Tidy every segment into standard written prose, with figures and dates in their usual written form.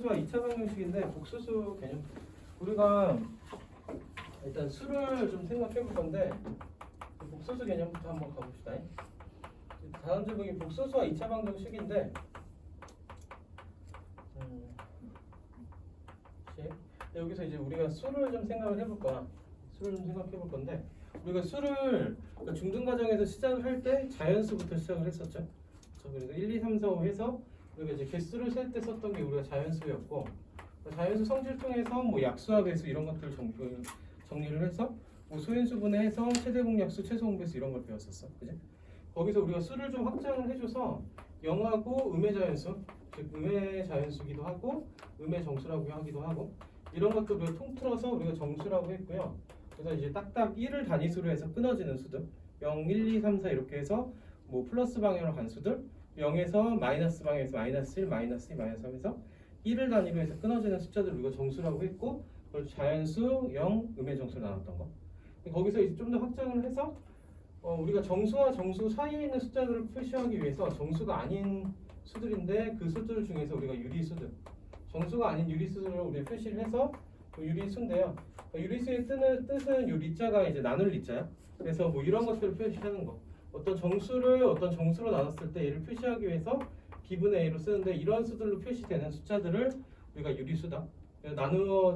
복소수와 2차 방정식인데 복소수 개념 우리가 일단 수를 좀 생각해 볼 건데 복소수 개념부터 한번 가봅시다. 다음 제목이 복소수와 2차 방정식인데 여기서 이제 우리가 수를 좀 생각을 해볼 거야. 수를 좀 생각해 볼 건데 우리가 수를 중등 과정에서 시작을 할 때 자연수부터 시작을 했었죠. 그래서 1, 2, 3, 4, 5 해서 우리가 이제 개수를 셀 때 썼던 게 우리가 자연수였고 자연수 성질 통해서 뭐 약수와 배수 이런 것들을 정리를 해서 뭐 소인수분해 해서 최대공약수, 최소공배수 이런 걸 배웠었어. 그지? 거기서 우리가 수를 좀 확장을 해줘서 영하고 음의 자연수, 즉 음의 자연수기도 하고 음의 정수라고 하기도 하고 이런 것들을 통틀어서 우리가 정수라고 했고요. 그래서 이제 딱딱 1을 단위수로 해서 끊어지는 수들 0, 1, 2, 3, 4 이렇게 해서 뭐 플러스 방향으로 간 수들 0에서 마이너스 방향에서 마이너스 1, 마이너스 2, 마이너스 3에서 1을 단위로 해서 끊어지는 숫자들을 우리가 정수라고 했고 그걸 자연수, 0, 음의 정수로 나눴던 거. 거기서 이제 좀 더 확장을 해서 우리가 정수와 정수 사이에 있는 숫자들을 표시하기 위해서 정수가 아닌 수들인데 그 수들 중에서 우리가 유리수들 정수가 아닌 유리수들을 우리가 표시를 해서 유리수인데요. 유리수의 뜻은 요 리자가 이제 나눌 리자야. 그래서 뭐 이런 것들을 표시하는 거. 어떤 정수를 어떤 정수로 나눴을 때 얘를 표시하기 위해서 B분의 A로 쓰는데 이런 수들로 표시되는 숫자들을 우리가 유리수다.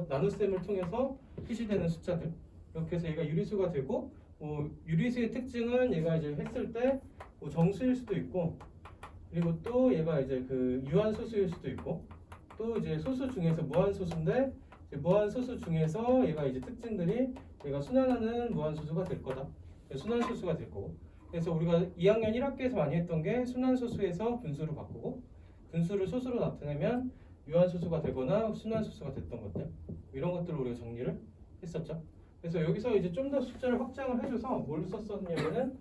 나눗셈을 통해서 표시되는 숫자들. 이렇게 해서 얘가 유리수가 되고 유리수의 특징은 얘가 이제 했을 때 뭐 정수일 수도 있고 그리고 또 얘가 이제 그 유한소수일 수도 있고 또 이제 소수 중에서 무한소수인데 무한소수 중에서 얘가 이제 특징들이 얘가 순환하는 무한소수가 될 거다. 순환소수가 될 거고. 그래서 우리가 2학년 1학기에서 많이 했던 게 순환소수에서 분수로 바꾸고 분수를 소수로 나타내면 유한소수가 되거나 순환소수가 됐던 것들 이런 것들을 우리가 정리를 했었죠. 그래서 여기서 이제 좀 더 숫자를 확장을 해줘서 뭘 썼었냐면은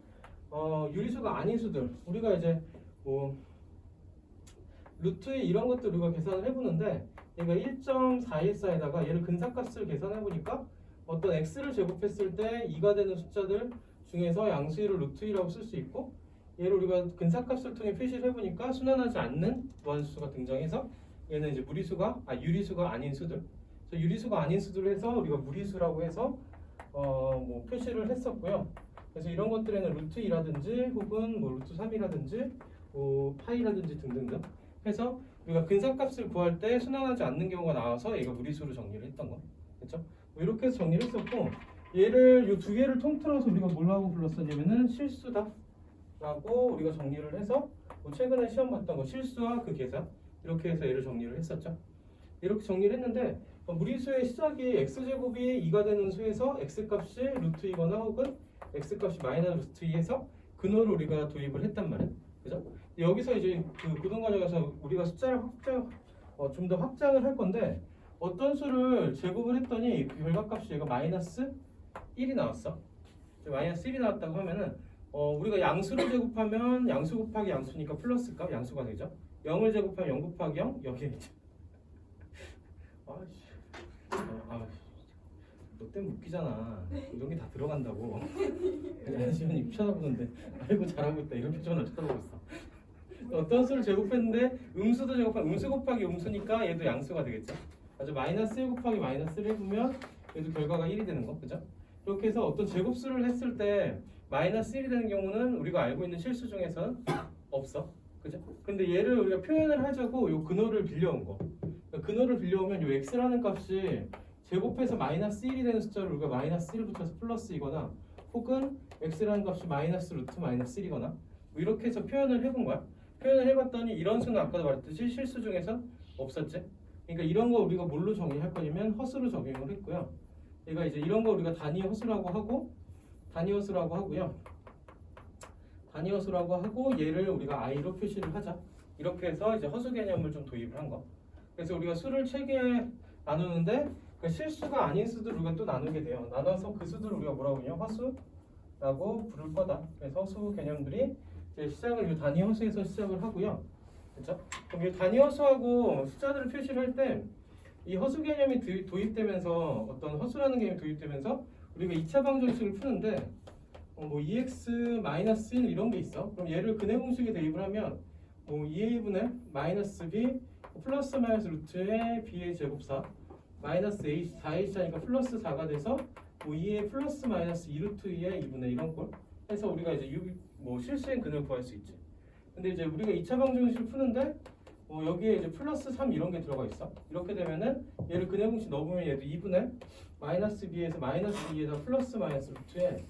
유리수가 아닌 수들 우리가 이제 뭐 루트 이런 것들 우리가 계산을 해보는데 얘가 1.414에다가 얘를 근사값을 계산해 보니까 어떤 x를 제곱했을 때 2가 되는 숫자들 중에서 양수일을 루트 2라고 쓸 수 있고 얘를 우리가 근사값을 통해 표시를 해보니까 순환하지 않는 무한수가 등장해서 얘는 이제 유리수가 아닌 수들. 그래서 유리수가 아닌 수들을 해서 우리가 무리수라고 해서 뭐 표시를 했었고요. 그래서 이런 것들에는 루트 2라든지 혹은 뭐 루트 3이라든지 뭐 파이라든지 등등등 해서 우리가 근사값을 구할 때 순환하지 않는 경우가 나와서 얘가 무리수로 정리를 했던 거. 그렇죠? 뭐 이렇게 해서 정리를 했었고 얘를 이 두 개를 통틀어서 우리가 뭐라고 불렀었냐면은 실수다 라고 우리가 정리를 해서 뭐 최근에 시험 봤던 거 실수와 그 계산 이렇게 해서 얘를 정리를 했었죠. 이렇게 정리를 했는데 무리수의 시작이 x제곱이 2가 되는 수에서 x값이 루트 2거나 혹은 x값이 마이너스 루트 2에서 근호를 우리가 도입을 했단 말이야. 그죠? 여기서 이제 그 고등 과정에서 우리가 숫자를 좀 더 확장을 할 건데 어떤 수를 제곱을 했더니 그 결과값이 얘가 마이너스 1이 나왔어. 마이너스 1이 나왔다고 하면은 우리가 양수를 제곱하면 양수 곱하기 양수니까 플러스값 양수가 되죠. 0을 제곱하면 0 곱하기 0 여기겠죠. 너 때문에 웃기잖아. 이런 게 다 들어간다고. 아시면 입 쳐다보는데 아이고 잘하고 있다 이런 표정을 쳐다보고 있어. 어떤 수를 제곱했는데 음수도 제곱하면 음수 곱하기 음수니까 얘도 양수가 되겠죠. 아주 마이너스 1 곱하기 마이너스 1을 해보면 얘도 결과가 1이 되는 거. 그죠? 이렇게 해서 어떤 제곱수를 했을 때 마이너스 1이 되는 경우는 우리가 알고 있는 실수 중에서는 없어. 그죠? 근데 얘를 우리가 표현을 하자고 요 근호를 빌려온 거. 근호를 빌려오면 요 x라는 값이 제곱해서 마이너스 1이 되는 숫자를 우리가 마이너스 1 붙여서 플러스 이거나 혹은 x라는 값이 마이너스 루트 마이너스 1이거나 뭐 이렇게 해서 표현을 해본 거야. 표현을 해봤더니 이런 수는 아까도 말했듯이 실수 중에서 없었지. 그러니까 이런 거 우리가 뭘로 정의할 거냐면 허수로 적용을 했고요. 얘가 이제 이런 거 우리가 단위 허수라고 하고요. 단위 허수라고 하고 얘를 우리가 i로 표시를 하자. 이렇게 해서 이제 허수 개념을 좀 도입을 한 거. 그래서 우리가 수를 3개에 나누는데 그 실수가 아닌 수들을 우리가 또 나누게 돼요. 나눠서 그 수들을 우리가 뭐라고 하냐? 허수라고 부를 거다. 그래서 허수 개념들이 이제 시작을 이 단위 허수에서 시작을 하고요. 그렇죠? 그럼 이 단위 허수하고 숫자들을 표시를 할 때 이 허수 개념이 도입되면서 어떤 허수라는 개념이 도입되면서 우리가 2차 방정식을 푸는데 뭐 2x-1 이런 게 있어. 그럼 얘를 근해 공식에 대입을 하면 뭐 2a분의 마이너스 b 플러스 마이너스 루트의 b의 제곱 4 마이너스 a 4a니까 플러스 4가 돼서 뭐 2의 플러스 마이너스 2루트 2의 2분의 이런 걸 해서 우리가 이제 뭐 실수행 근을 구할 수 있지. 근데 이제 우리가 2차 방정식을 푸는데 여기에 이제 플러스 3 이런 게 들어가 있어. 이렇게 되면은 얘를 근의 공식 넣어보면 얘도 2분의 마이너스 b에서 마이너스 2에다 플러스 마이너스 루트에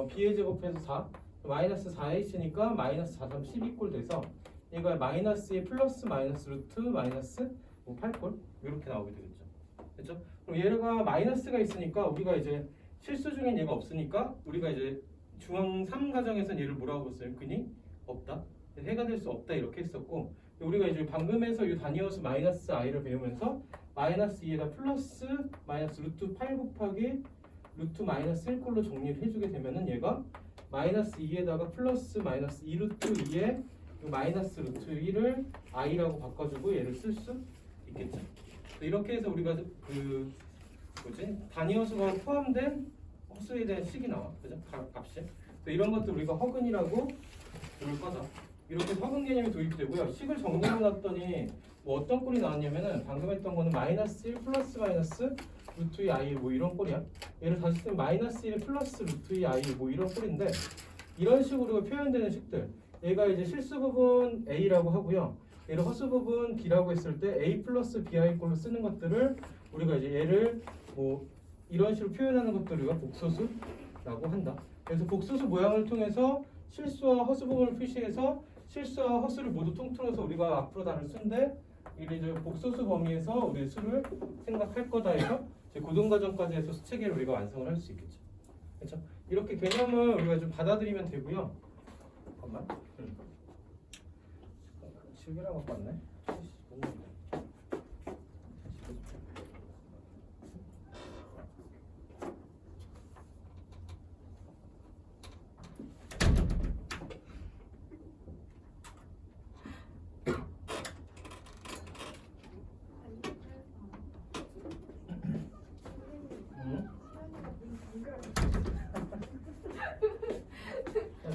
b의 제곱해서 4 마이너스 4h니까 마이너스 4, 3, 12꼴 돼서 얘가 마이너스에 플러스 마이너스 루트 마이너스 뭐 8꼴 이렇게 나오게 되겠죠. 그렇죠? 그럼 얘가 마이너스가 있으니까 우리가 이제 실수 중엔 얘가 없으니까 우리가 이제 중앙 3 가정에서는 얘를 뭐라고 했어요? 근이 없다. 해가 될 수 없다 이렇게 했었고 우리가 이제 방금 해서 이 단위어수 마이너스 i를 배우면서 마이너스 2에다 플러스 마이너스 루트 8 곱하기 루트 마이너스 1꼴로 정리를 해주게 되면은 얘가 마이너스 2에다가 플러스 마이너스 2 루트 2에 마이너스 루트 1을 i라고 바꿔주고 얘를 쓸 수 있겠죠. 이렇게 해서 우리가 그 단위어수가 포함된 허수에 대한 식이 나와, 그죠? 값이. 이런 것도 우리가 허근이라고 부를 거다. 이렇게 허근 개념이 도입되고요. 식을 정리해 놨더니 뭐 어떤 꼴이 나왔냐면은 방금 했던 거는 마이너스 1 플러스 마이너스 루트 2 i 뭐 이런 꼴이야. 얘를 다시 쓰면 마이너스 1 플러스 루트 2 i 뭐 이런 꼴인데 이런 식으로 표현되는 식들. 얘가 이제 실수 부분 a라고 하고요. 얘를 허수 부분 b라고 했을 때 a 플러스 bi 꼴로 쓰는 것들을 우리가 이제 얘를 뭐 이런 식으로 표현하는 것들을 우리가 복소수라고 한다. 그래서 복소수 모양을 통해서 실수와 허수 부분을 표시해서 실수와 허수를 모두 통틀어서 우리가 앞으로 단을 쓴데 이게 이제 복소수 범위에서 우리 수를 생각할 거다 해서 이제 고등과정까지 해서 수 체계를 우리가 완성을 할 수 있겠죠. 그렇죠? 이렇게 개념을 우리가 좀 받아들이면 되고요. 잠깐만. 실기랑 갖고 왔네.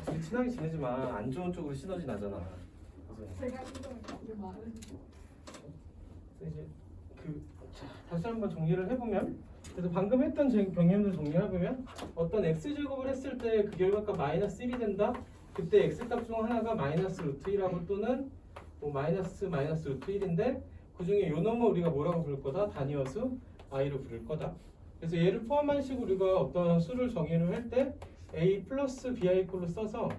둘이 친하게 지내지만 안 좋은 쪽으로 시너지 나잖아. 제가 이거 말은 이제 다시 한번 정리를 해보면 그래서 방금 했던 경험들 정리를 해보면 어떤 x제곱을 했을 때 그 결과값 마이너스 1이 된다. 그때 x값 중 하나가 마이너스 루트 1하고 또는 뭐 마이너스 루트 1인데 그 중에 요 놈을 우리가 뭐라고 부를 거다? 단위어수 i로 부를 거다. 그래서 얘를 포함한 식으로 우리가 어떤 수를 정의를 할 때 a 플러스 bi 꼴로 써서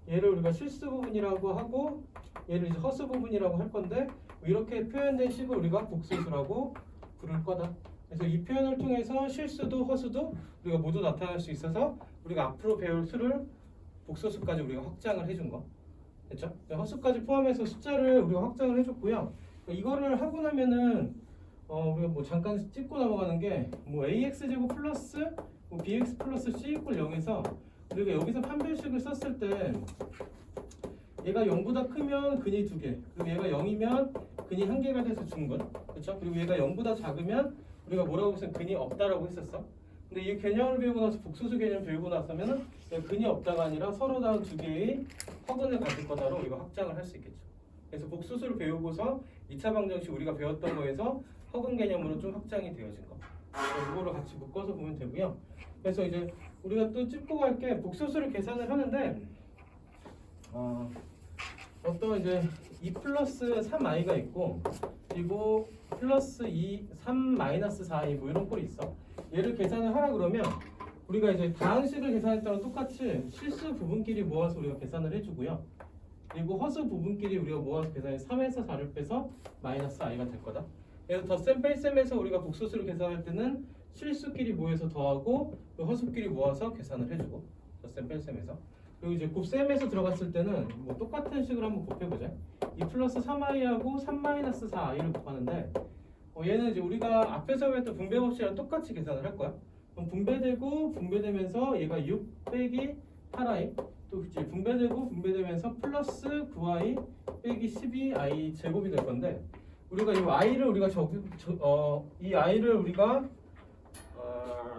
얘를 우리가 실수 부분이라고 하고 얘를 이제 허수 부분이라고 할 건데 이렇게 표현된 식을 우리가 복소수라고 부를 거다. 그래서 이 표현을 통해서 실수도 허수도 우리가 모두 나타날 수 있어서 우리가 앞으로 배울 수를 복소수까지 우리가 확장을 해준 거. 됐죠? 허수까지 포함해서 숫자를 우리가 확장을 해줬고요. 이거를 하고 나면은 우리가 뭐 잠깐 짚고 넘어가는 게 뭐 ax 제곱 플러스 뭐 bx 플러스 c 이퀄 0에서 우리가 여기서 판별식을 썼을 때 얘가 0보다 크면 근이 2개, 그리고 얘가 0이면 근이 1개가 돼서 중근, 그렇죠? 그리고 얘가 0보다 작으면 우리가 뭐라고 했으면 근이 없다라고 했었어. 근데 이 개념을 배우고 나서 복소수 개념 배우고 나서면은 근이 없다가 아니라 서로 다른 2개의 허근을 가질 거다로 우리가 확장을 할 수 있겠죠. 그래서 복소수를 배우고서 2차 방정식 우리가 배웠던 거에서 허근 개념으로 좀 확장이 되어진 거. 이거를 같이 묶어서 보면 되고요. 그래서 이제 우리가 또 짚고 갈 게 복소수를 계산을 하는데 어떤 이제 2 플러스 3i가 있고 그리고 플러스 3 마이너스 4i 뭐 이런 꼴이 있어. 얘를 계산을 하라 그러면 우리가 이제 다항식을 계산했던 똑같이 실수 부분끼리 모아서 우리가 계산을 해주고요. 그리고 허수 부분끼리 우리가 모아서 계산해 3에서 4를 빼서 마이너스 i가 될 거다. 그래서 덧셈 뺄셈에서 우리가 복소수를 계산할 때는 실수끼리 모여서 더하고 허수끼리 모아서 계산을 해주고 덧셈 뺄셈에서 그리고 이제 곱셈에서 들어갔을 때는 뭐 똑같은 식으로 한번 곱해보자. 2 플러스 3i하고 3 마이너스 4i를 곱하는데 얘는 이제 우리가 앞에서 배웠던 분배법칙이랑 똑같이 계산을 할 거야. 그럼 분배되고 분배되면서 얘가 6 빼기 8i 또 이제 분배되고 분배되면서 플러스 9i 빼기 12i 제곱이 될 건데 우리가 이 i를 우리가 이 i를 우리가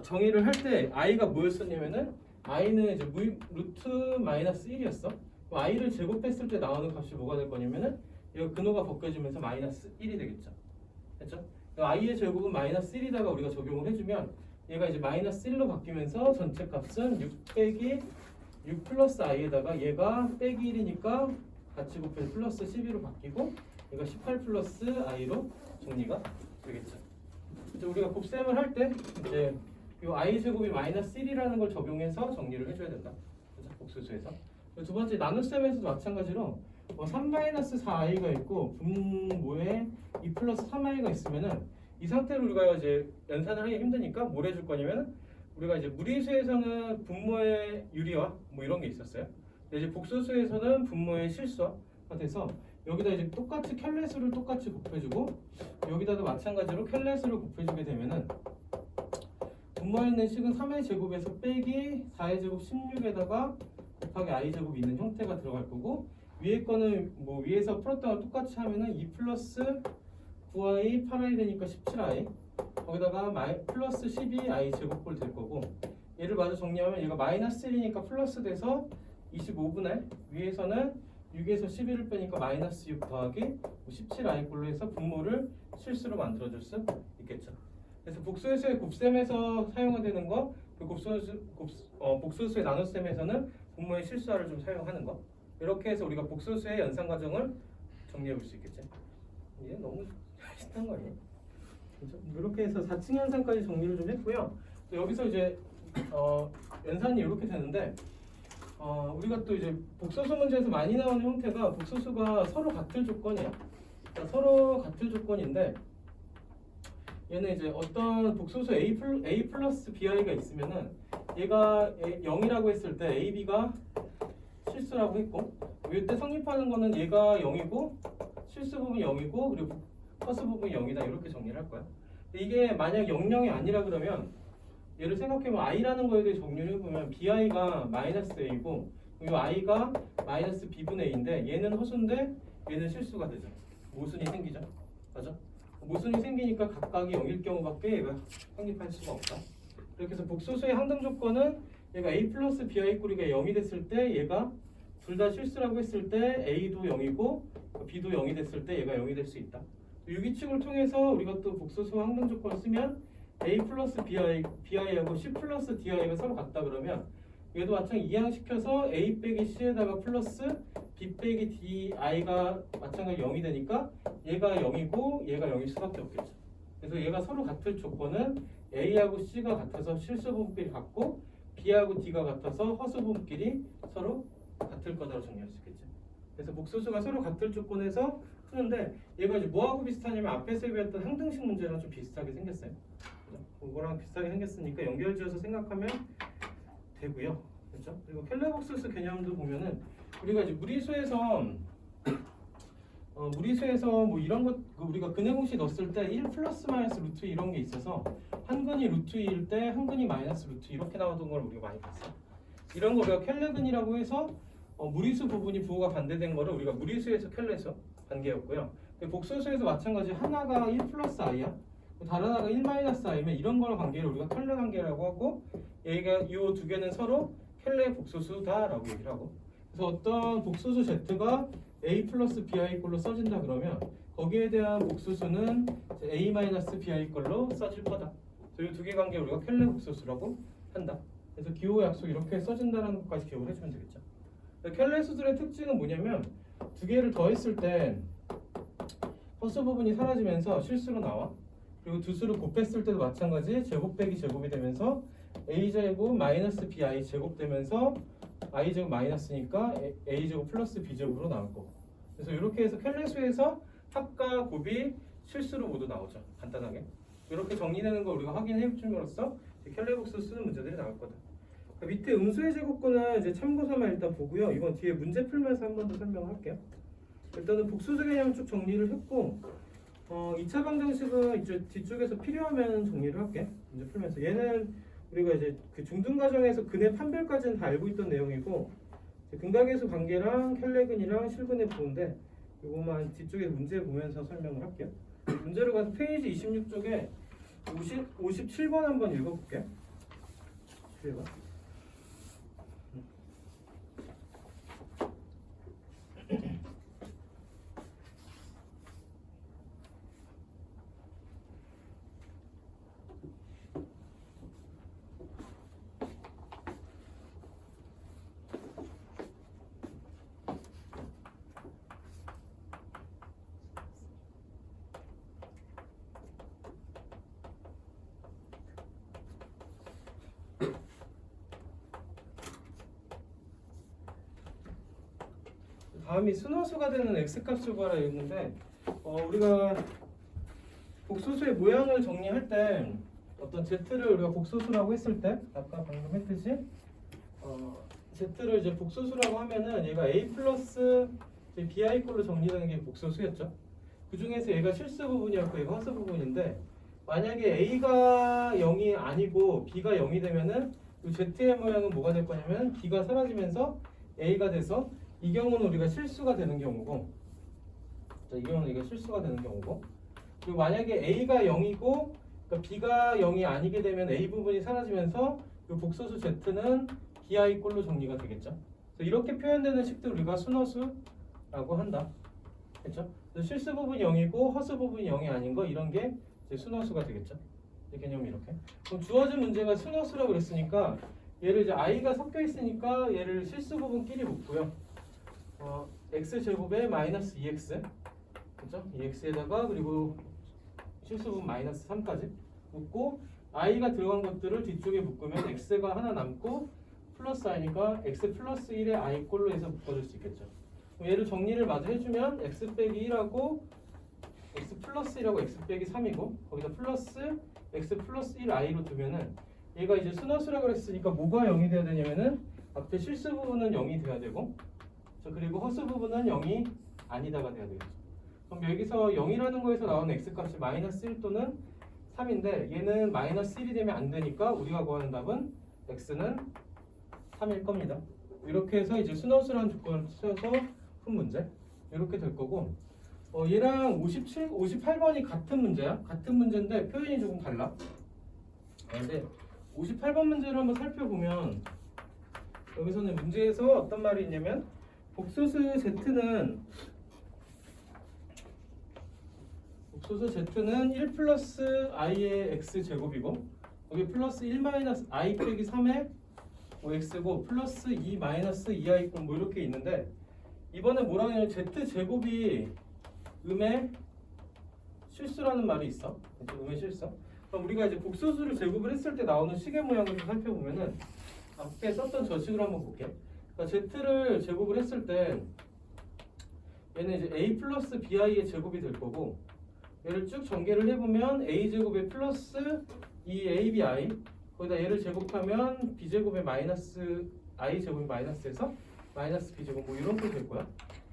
정의를 할 때 i가 뭐였었냐면은 i는 이제 루트 마이너스 1이었어. i를 제곱했을 때 나오는 값이 뭐가 될 거냐면은 이거 근호가 벗겨지면서 마이너스 1이 되겠죠. 됐죠? i의 제곱은 마이너스 1이다가 우리가 적용을 해주면 얘가 이제 마이너스 1로 바뀌면서 전체 값은 6 빼기 6 플러스 i에다가 얘가 빼기 1이니까 같이 곱해서 플러스 12로 바뀌고 얘가 18 플러스 i로 정리가 되겠죠. 이제 우리가 곱셈을 할 때 이제 이 i 제곱이 마이너스 1이라는 걸 적용해서 정리를 해줘야 된다. 그죠? 복소수에서. 두 번째 나눗셈에서도 마찬가지로 3-4i가 있고 분모에 2 플러스 3i가 있으면은 이 상태로 우리가 이제 연산을 하기 힘드니까 뭘 해줄 거냐면 우리가 이제 무리수에서는 분모의 유리화 뭐 이런 게 있었어요. 근데 이제 복소수에서는 분모의 실수화가 돼서 여기다 이제 똑같이 켤레수를 똑같이 곱해주고 여기다도 마찬가지로 켤레수를 곱해주게 되면은 분모에 있는 식은 3의 제곱에서 빼기 4의 제곱 16에다가 곱하기 i 제곱이 있는 형태가 들어갈 거고 위에 거는 뭐 위에서 풀었던 걸 똑같이 하면은 2 플러스 9i 8i 되니까 17i 거기다가 플러스 12i 제곱꼴 될 거고 얘를 마저 정리하면 얘가 마이너스 1이니까 플러스 돼서 25분의 위에서는 6에서 11을 빼니까 마이너스 6 더하기 17i 꼴로 해서 분모를 실수로 만들어줄 수 있겠죠. 그래서 복소수의 곱셈에서 사용되는 거, 그 복소수의 나눗셈에서는 분모의 실수화를 좀 사용하는 거. 이렇게 해서 우리가 복소수의 연산 과정을 정리해 볼 수 있겠지. 이게 너무 쉽단 거 아니에요? 그렇죠? 이렇게 해서 4층 연산까지 정리를 좀 했고요. 또 여기서 이제 연산이 이렇게 되는데 우리가 또 이제 복소수 문제에서 많이 나오는 형태가 복소수가 서로 같을 조건이에요. 그러니까 서로 같을 조건인데 얘는 이제 어떤 복소수 a 플러스 bi가 있으면은 얘가 0이라고 했을 때 ab가 실수라고 했고 이때 성립하는 거는 얘가 0이고 실수 부분이 0이고 그리고 허수 부분이 0이다 이렇게 정리를 할 거야. 이게 만약 00이 아니라 그러면 얘를 생각해보면 i라는 거에 대해 정리를 해보면 bi가 마이너스 a고 이 i가 마이너스 b분의 a인데 얘는 허수인데 얘는 실수가 되죠. 모순이 생기죠. 맞아? 모순이 생기니까 각각이 0일 경우밖에 얘가 성립할 수가 없다. 이렇게 해서 복소수의 항등 조건은 얘가 a 플러스 bi 꼴이가 0이 됐을 때 얘가 둘 다 실수라고 했을 때 a도 0이고 b도 0이 됐을 때 얘가 0이 될 수 있다. 유기축을 통해서 우리가 또 복소수 항등 조건을 쓰면 a 플러스 bi하고 c 플러스 di가 서로 같다 그러면 얘도 마찬가지 이항시켜서 a 빼기 c에다가 플러스 b 빼기 di가 마찬가지 0이 되니까 얘가 0이고 얘가 0일 수밖에 없겠죠. 그래서 얘가 서로 같을 조건은 a하고 c가 같아서 실수 부분끼리 같고 b하고 d가 같아서 허수 부분끼리 서로 같을 거다라고 정리할 수 있겠죠. 그래서 복소수가 서로 같을 조건에서 푸는데 얘가 이제 뭐하고 비슷하냐면 앞에서 배웠던 항등식 문제랑 좀 비슷하게 생겼어요. 그거랑 비슷하게 생겼으니까 연결지어서 생각하면 되고요. 그렇죠? 그리고 켈레복소수 개념도 보면은 우리가 이제 무리수에서 뭐 이런 것 우리가 근해 공식 넣었을 때 1 플러스 마이너스 루트 이런 게 있어서 한 근이 루트 2일 때 한 근이 마이너스 루트 이렇게 나오던 걸 우리가 많이 봤어요. 이런 거 우리가 켈레근이라고 해서 무리수 부분이 부호가 반대된 거를 우리가 무리수에서 켈레에서 관계였고요. 복소수에서 마찬가지 하나가 1 플러스 i야. 다른 하나가 1 마이너스 i면 이런 거랑 관계를 우리가 켈레 관계라고 하고 얘가 이 두 개는 서로 켈레 복소수다라고 얘기를 하고 그래서 어떤 복소수 z가 a 플러스 bi 꼴로 써진다 그러면 거기에 대한 복소수는 a 마이너스 bi 꼴로 써질 거다. 이 두 개 관계 우리가 켈레 복소수라고 한다. 그래서 기호 약속 이렇게 써진다는 것까지 기억을 해주면 되겠죠. 켈레 수들의 특징은 뭐냐면 두 개를 더했을 때 허수 부분이 사라지면서 실수로 나와. 그리고 두 수를 곱했을 때도 마찬가지 제곱 빼기 제곱이 되면서 a 제곱 마이너스 bi 제곱 되면서 i 제곱 마이너스니까 a 제곱 플러스 b 제곱으로 나올 거고. 그래서 이렇게 해서 켈레수에서 합과 곱이 실수로 모두 나오죠. 간단하게. 이렇게 정리되는 거 우리가 확인해 줌으로써 켈레복수 쓰는 문제들이 나올 거다. 밑에 음수의 제곱권은 이제 참고서만 일단 보고요. 이건 뒤에 문제 풀면서 한 번 더 설명할게요. 일단은 복수수 개념 쭉 정리를 했고 2차 방정식은 이제 뒤쪽에서 필요하면 정리를 할게. 문제 풀면서 얘는 우리가 이제 그 중등 과정에서 근의 판별까지는 다 알고 있던 내용이고 근각계수 관계랑 켈레근이랑 실근의 부호인데 이것만 뒤쪽에 문제 보면서 설명을 할게요. 문제로 가서 페이지 26쪽에 57번 한번 읽어볼게요. 7번. 감이 순호수가 되는 x값을 구하라 했는데 우리가 복소수의 모양을 정리할 때 어떤 z를 우리가 복소수라고 했을 때 아까 방금 했듯이 z를 이제 복소수라고 하면은 얘가 a 플러스 bi 꼴로 정리되는 게 복소수였죠. 그 중에서 얘가 실수 부분이었고 얘가 허수 부분인데 만약에 a가 0이 아니고 b가 0이 되면은 이 z의 모양은 뭐가 될 거냐면 b가 사라지면서 a가 돼서 이 경우는 우리가 실수가 되는 경우고 자, 이 경우는 이게 실수가 되는 경우고 그리고 만약에 a가 0이고 그러니까 b가 0이 아니게 되면 a 부분이 사라지면서 이 복소수 z는 bi 꼴로 정리가 되겠죠. 그래서 이렇게 표현되는 식들 우리가 순허수라고 한다. 그렇죠? 그래서 실수 부분이 0이고 허수 부분이 0이 아닌 거 이런 게 이제 순허수가 되겠죠. 이 개념이 이렇게. 그럼 주어진 문제가 순허수라고 그랬으니까 얘를 이제 i가 섞여 있으니까 얘를 실수 부분끼리 묶고요. x 제곱에 마이너스 2x 그죠? 2x에다가 그리고 실수 부분 마이너스 3까지 묶고 i가 들어간 것들을 뒤쪽에 묶으면 x가 하나 남고 플러스 i니까 x 플러스 1의 i 꼴로 해서 묶어줄 수 있겠죠. 그럼 얘를 정리를 마저 해주면 x 빼기 1하고 x 플러스 1하고 x 빼기 3이고 거기다 플러스 x 플러스 1i로 두면은 얘가 이제 순허수라고 그랬으니까 뭐가 0이 돼야 되냐면은 앞에 실수 부분은 0이 돼야 되고 그리고 허수 부분은 0이 아니다가 돼야 되겠죠. 그럼 여기서 0이라는 거에서 나오는 x값이 마이너스 1 또는 3인데 얘는 마이너스 1이 되면 안 되니까 우리가 구하는 답은 x는 3일 겁니다. 이렇게 해서 이제 순허수라는 조건을 써서 푼 문제 이렇게 될 거고 얘랑 58번이 같은 문제야. 같은 문제인데 표현이 조금 달라. 근데 58번 문제를 한번 살펴보면 여기서는 문제에서 어떤 말이 있냐면 복소수 z는 1 플러스 i의 x 제곱이고 여기 플러스 1 마이너스 i 빼기 3의 x고 플러스 2 마이너스 2i 뭐 이렇게 있는데 이번에 뭐라고 하냐면 z 제곱이 음의 실수라는 말이 있어. 음의 실수. 그럼 우리가 이제 복소수를 제곱을 했을 때 나오는 식의 모양을 좀 살펴보면은 앞에 썼던 저 식으로 한번 볼게. 그러니까 z를 제곱을 했을 때 얘는 이제 a 플러스 bi의 제곱이 될 거고 얘를 쭉 전개를 해보면 a 제곱에 플러스 2abi 거기다 얘를 제곱하면 b 제곱에 마이너스 i 제곱이 마이너스에서 마이너스 b 제곱 뭐 이런 꼴 될 거야.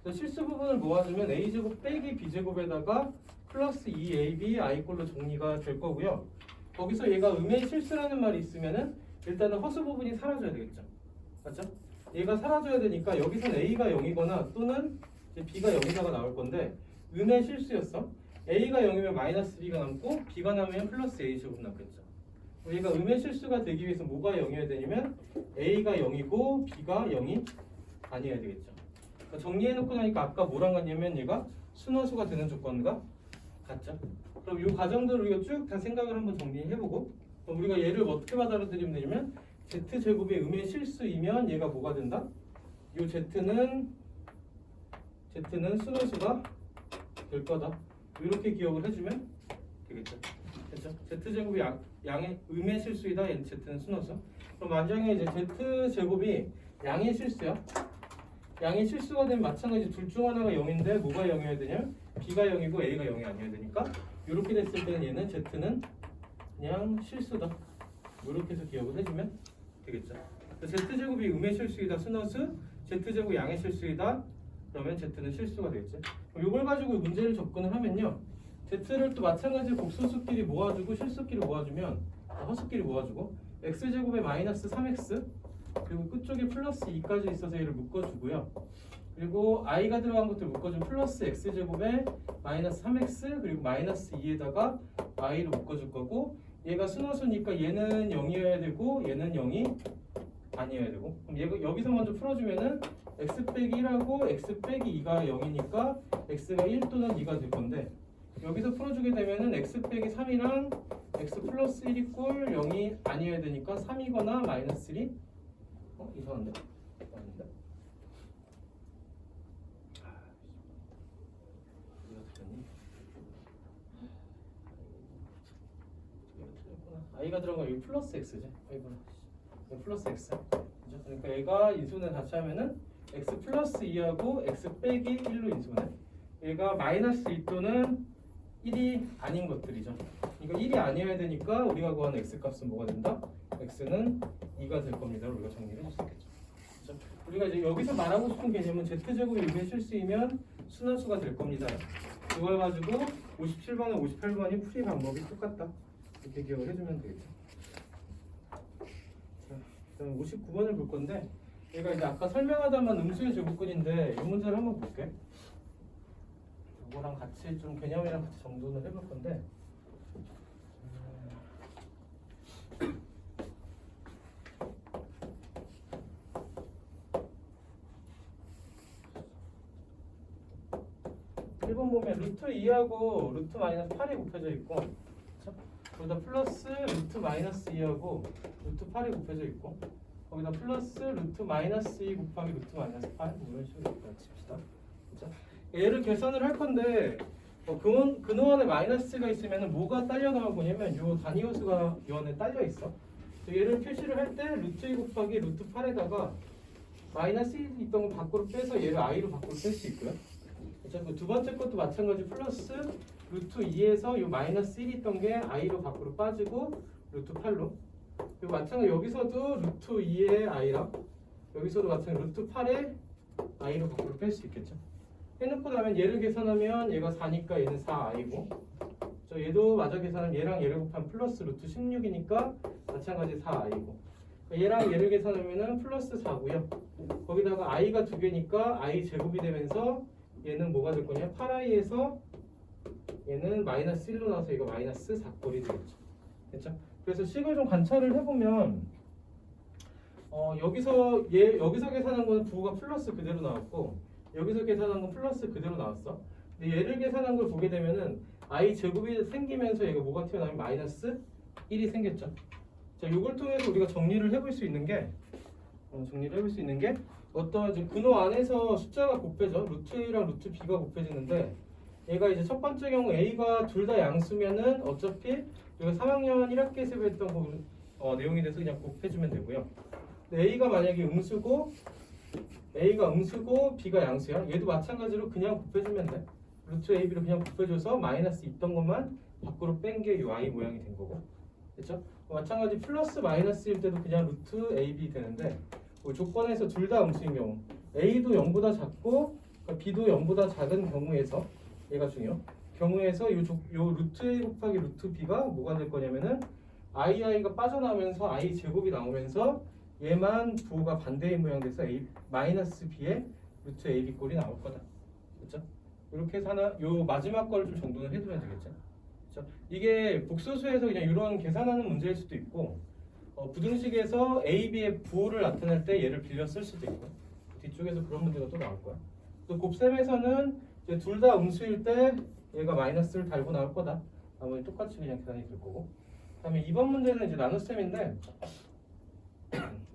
그래서 실수 부분을 모아주면 a 제곱 빼기 b 제곱에다가 플러스 2ab i 꼴로 정리가 될 거고요. 거기서 얘가 음의 실수라는 말이 있으면은 일단은 허수 부분이 사라져야 되겠죠. 맞죠? 얘가 사라져야 되니까 여기선 a가 0이거나 또는 이제 b가 0이다가 나올 건데 음의 실수였어. a가 0이면 마이너스 b가 남고 b가 남으면 플러스 a 제곱 남겠죠. 얘가 음의 실수가 되기 위해서 뭐가 0이어야 되냐면 a가 0이고 b가 0이 아니어야 되겠죠. 그러니까 정리해놓고 나니까 아까 뭐랑 같냐면 얘가 순허수가 되는 조건과 같죠. 그럼 이 과정들을 우리가 쭉 다 생각을 한번 정리해보고 그럼 우리가 얘를 어떻게 받아들이면 되냐면 z제곱이 음의 실수이면 얘가 뭐가 된다? 이 z는 순허수가 될 거다. 이렇게 기억을 해주면 되겠죠. 그렇죠? z제곱이 양의 음의 실수이다. 얘는 z는 순허수. 그럼 만약에 이제 z제곱이 양의 실수야. 양의 실수가 되면 마찬가지 둘 중 하나가 0인데 뭐가 0이어야 되냐면 b가 0이고 a가 0이 아니어야 되니까 이렇게 됐을 때는 얘는 z는 그냥 실수다. 이렇게 해서 기억을 해주면 되겠죠. z제곱이 음의 실수이다 순허수, z제곱이 양의 실수이다. 그러면 z는 실수가 되겠죠. 그럼 이걸 가지고 문제를 접근을 하면요. z를 또 마찬가지로 복소수끼리 모아주고 실수끼리 모아주면 허수끼리 모아주고 x제곱에 마이너스 3x 그리고 끝쪽에 플러스 2까지 있어서 얘를 묶어주고요. 그리고 i가 들어간 것들 묶어주면 플러스 x제곱에 마이너스 3x 그리고 마이너스 2에다가 i를 묶어줄 거고 얘가 순허수니까 얘는 0이어야 되고 얘는 0이 아니어야 되고 그럼 얘가 여기서 먼저 풀어주면은 x 빼기 1하고 x 빼기 2가 0이니까 x가 1 또는 2가 될 건데 여기서 풀어주게 되면은 x 빼기 3이랑 x 플러스 1이 꼴 0이 아니어야 되니까 3이거나 마이너스 1이 이상한데? 아닌데? i가 들어간 거 여기 플러스 x지. 플러스 x. 그죠? 그러니까 얘가 인수분해 다시 하면은 x 플러스 2하고 x 빼기 1로 인수분해. 얘가 마이너스 2 또는 1이 아닌 것들이죠. 이거 1이 아니어야 되니까 우리가 구하는 x 값은 뭐가 된다? x는 2가 될 겁니다. 우리가 정리를 할 수 있겠죠. 그렇죠? 우리가 이제 여기서 말하고 싶은 개념은 z제곱이 6의 실수이면 순환수가 될 겁니다. 그걸 가지고 57번과 58번이 풀이 방법이 똑같다. 이렇게 기억을 해주면 되겠죠. 자, 그다음 59번을 볼 건데 얘가 이제 아까 설명하다만 음수의 제곱근인데 이 문제를 한번 볼게. 이거랑 같이 좀 개념이랑 같이 정돈을 해볼 건데 1번 보면 루트 2하고 루트 마이너스 8이 곱해져 있고 그쵸? 거기다 플러스 루트 마이너스 2하고 루트 8이 곱해져 있고 거기다 플러스 루트 마이너스 2 곱하기 루트 마이너스 8 이런 식으로 칩시다. 그쵸? 얘를 계산을 할 건데 근호 안에 마이너스가 있으면 뭐가 딸려 나올 거냐면 요 단위호수가 요 안에 딸려 있어. 얘를 표시를 할 때 루트 2 곱하기 루트 8에다가 마이너스 1 있던 거 밖으로 빼서 얘를 i로 밖으로 뺄 수 있고요. 그 두 번째 것도 마찬가지 플러스 루트 2에서 요 마이너스 1 있던 게 i로 밖으로 빠지고 루트 8로 그리고 마찬가지 여기서도 루트 2의 i랑 여기서도 마찬가지 루트 8의 i로 밖으로 뺄 수 있겠죠. 해놓고 나면 얘를 계산하면 얘가 4니까 얘는 4i고 얘도 마저 계산하면 얘랑 얘를 곱하면 플러스 루트 16이니까 마찬가지 4i고 얘랑 얘를 계산하면은 플러스 4고요. 거기다가 i가 두 개니까 i 제곱이 되면서 얘는 뭐가 될 거냐? 8i에서 얘는 마이너스 1로 나와서 이거 마이너스 4꼴이 되겠죠. 됐죠? 그래서 식을 좀 관찰을 해보면 여기서 계산한 건 부호가 플러스 그대로 나왔고 여기서 계산한 건 플러스 그대로 나왔어. 근데 얘를 계산한 걸 보게 되면은 i 제곱이 생기면서 얘가 뭐가 튀어나오면 마이너스 1이 생겼죠. 자, 이걸 통해서 우리가 정리를 해볼 수 있는 게 어떤 근호 안에서 숫자가 곱해져 루트 a랑 루트 b가 곱해지는데 얘가 이제 첫 번째 경우 a가 둘 다 양수면은 어차피 우리가 3학년 1학기에서 했던 내용이 돼서 그냥 곱해주면 되고요. 근데 a가 만약에 음수고 b가 양수야. 얘도 마찬가지로 그냥 곱해주면 돼. 루트 ab를 그냥 곱해줘서 마이너스 있던 것만 밖으로 뺀 게 이 y 모양이 된 거고. 그렇죠? 마찬가지 플러스 마이너스일 때도 그냥 루트 ab 되는데 조건에서 둘 다 음수인 경우 a도 0보다 작고 b도 0보다 작은 경우에서 얘가 중요. 경우에서 요 루트 a 곱하기 루트 b가 뭐가 될 거냐면은 i가 빠져나오면서 i 제곱이 나오면서 얘만 부호가 반대의 모양 돼서 a 마이너스 b의 루트 ab 꼴이 나올 거다. 그렇죠? 이렇게 해서 요 마지막 걸 좀 정돈을 해두면 되겠죠. 그렇죠? 이게 복소수에서 그냥 이런 계산하는 문제일 수도 있고 부등식에서 a, b의 부호를 나타낼 때 얘를 빌려 쓸 수도 있고 뒤쪽에서 그런 문제가 또 나올 거야. 또 곱셈에서는 둘 다 음수일 때 얘가 마이너스를 달고 나올 거다. 아무리 똑같이 그냥 계산이 될 거고. 그다음에 2번 문제는 이제 나눗셈인데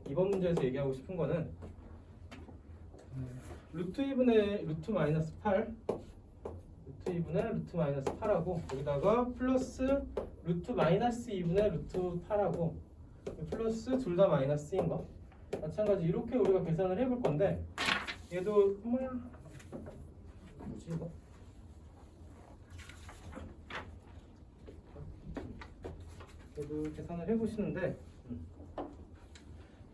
2번 문제에서 얘기하고 싶은 거는 루트 2분의 루트 마이너스 8 루트 2분의 루트 마이너스 8하고 거기다가 플러스 루트 마이너스 2분의 루트 8하고 플러스 둘 다 마이너스인 거 마찬가지 이렇게 우리가 계산을 해볼 건데 얘도 뭐지 이거? 얘도 계산을 해보시는데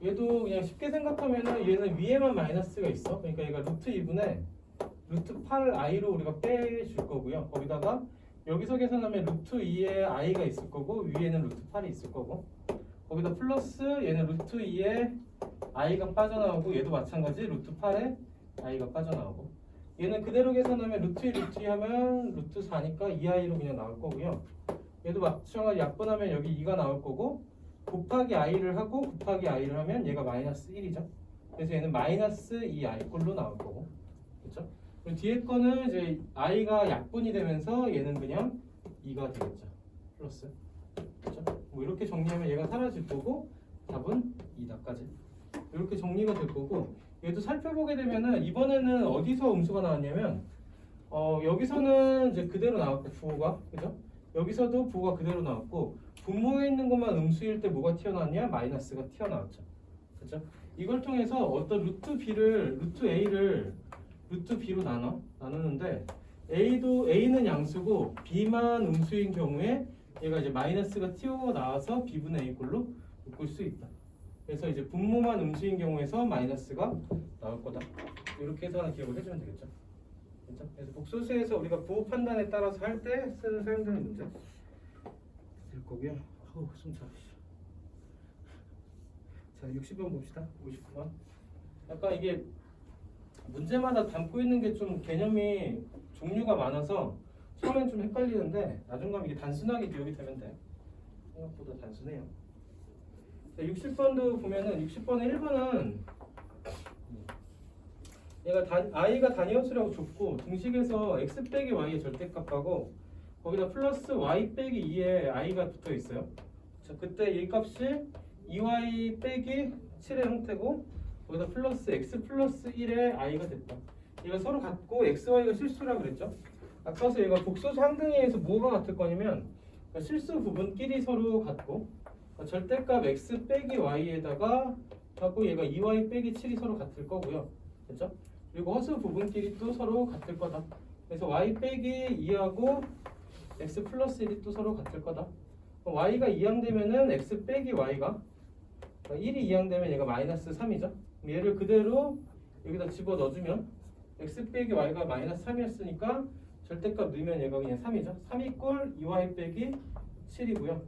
얘도 그냥 쉽게 생각하면은 얘는 위에만 마이너스가 있어. 그러니까 얘가 루트 2분의 루트 8i로 우리가 빼줄 거고요. 거기다가 여기서 계산하면 루트 2에 i가 있을 거고 위에는 루트 8이 있을 거고 거기다 플러스 얘는 루트 2에 i가 빠져나오고 얘도 마찬가지 루트 8에 i가 빠져나오고 얘는 그대로 계산하면 루트 2 루트 2 하면 루트 4니까 2i로 그냥 나올 거고요. 얘도 마찬가지 약분하면 여기 2가 나올 거고 곱하기 i를 하고 곱하기 i를 하면 얘가 마이너스 1이죠. 그래서 얘는 마이너스 2i 꼴로 나올 거고 그렇죠? 그리고 뒤에 거는 이제 i가 약분이 되면서 얘는 그냥 2가 되겠죠. 플러스 그렇죠? 뭐 이렇게 정리하면 얘가 사라질 거고 답은 2다까지 이렇게 정리가 될 거고 얘도 살펴보게 되면은 이번에는 어디서 음수가 나왔냐면 여기서는 이제 그대로 나왔고 부호가 그죠? 여기서도 부호가 그대로 나왔고 분모에 있는 것만 음수일 때 뭐가 튀어나왔냐? 마이너스가 튀어나왔죠. 그죠? 이걸 통해서 어떤 루트 A를 루트 B로 나누는데 A는 양수고 B만 음수인 경우에 얘가 이제 마이너스가 튀어 나와서 B분의 A 꼴로 묶을 수 있다. 그래서 이제 분모만 음수인 경우에서 마이너스가 나올 거다. 이렇게 해서 하나 기억을 해주면 되겠죠. 그렇죠? 그래서 복소수에서 우리가 부호 판단에 따라서 할 때 쓰는 사용되는 문제 될 거고요. 숨 차. 자, 60번 봅시다. 59번. 약간 이게 문제마다 담고 있는 게 좀 개념이 종류가 많아서 처음엔 좀 헷갈리는데 나중 가면 이게 단순하게 기억이 되면 돼. 생각보다 단순해요. 자, 60번도 보면은 60번의 1번은 얘가 i가 단위함수라고 줬고 등식에서 x 빼기 y의 절대값하고 거기다 플러스 y 빼기 2에 i가 붙어 있어요. 자, 그때 이 값이 2y 빼기 7의 형태고 거기다 플러스 x 플러스 1의 i가 됐다. 얘가 서로 같고 x, y가 실수라 그랬죠. 아까서 얘가 복소수 항등위에서 뭐가 같을 거냐면 실수 부분끼리 서로 같고 절대값 x 빼기 y에다가 하고 얘가 2y 빼기 7이 서로 같을 거고요. 그렇죠? 그리고 허수 부분끼리 또 서로 같을 거다. 그래서 y 빼기 2하고 x 플러스 1이 또 서로 같을 거다. y가 이항되면은 x 빼기 y가 1이 이항되면 얘가 마이너스 3이죠. 얘를 그대로 여기다 집어 넣어주면 x 빼기 y가 마이너스 3이었으니까 절대값 넣으면 얘가 그냥 3이죠. 3 이꼴 2y 빼기 7이고요.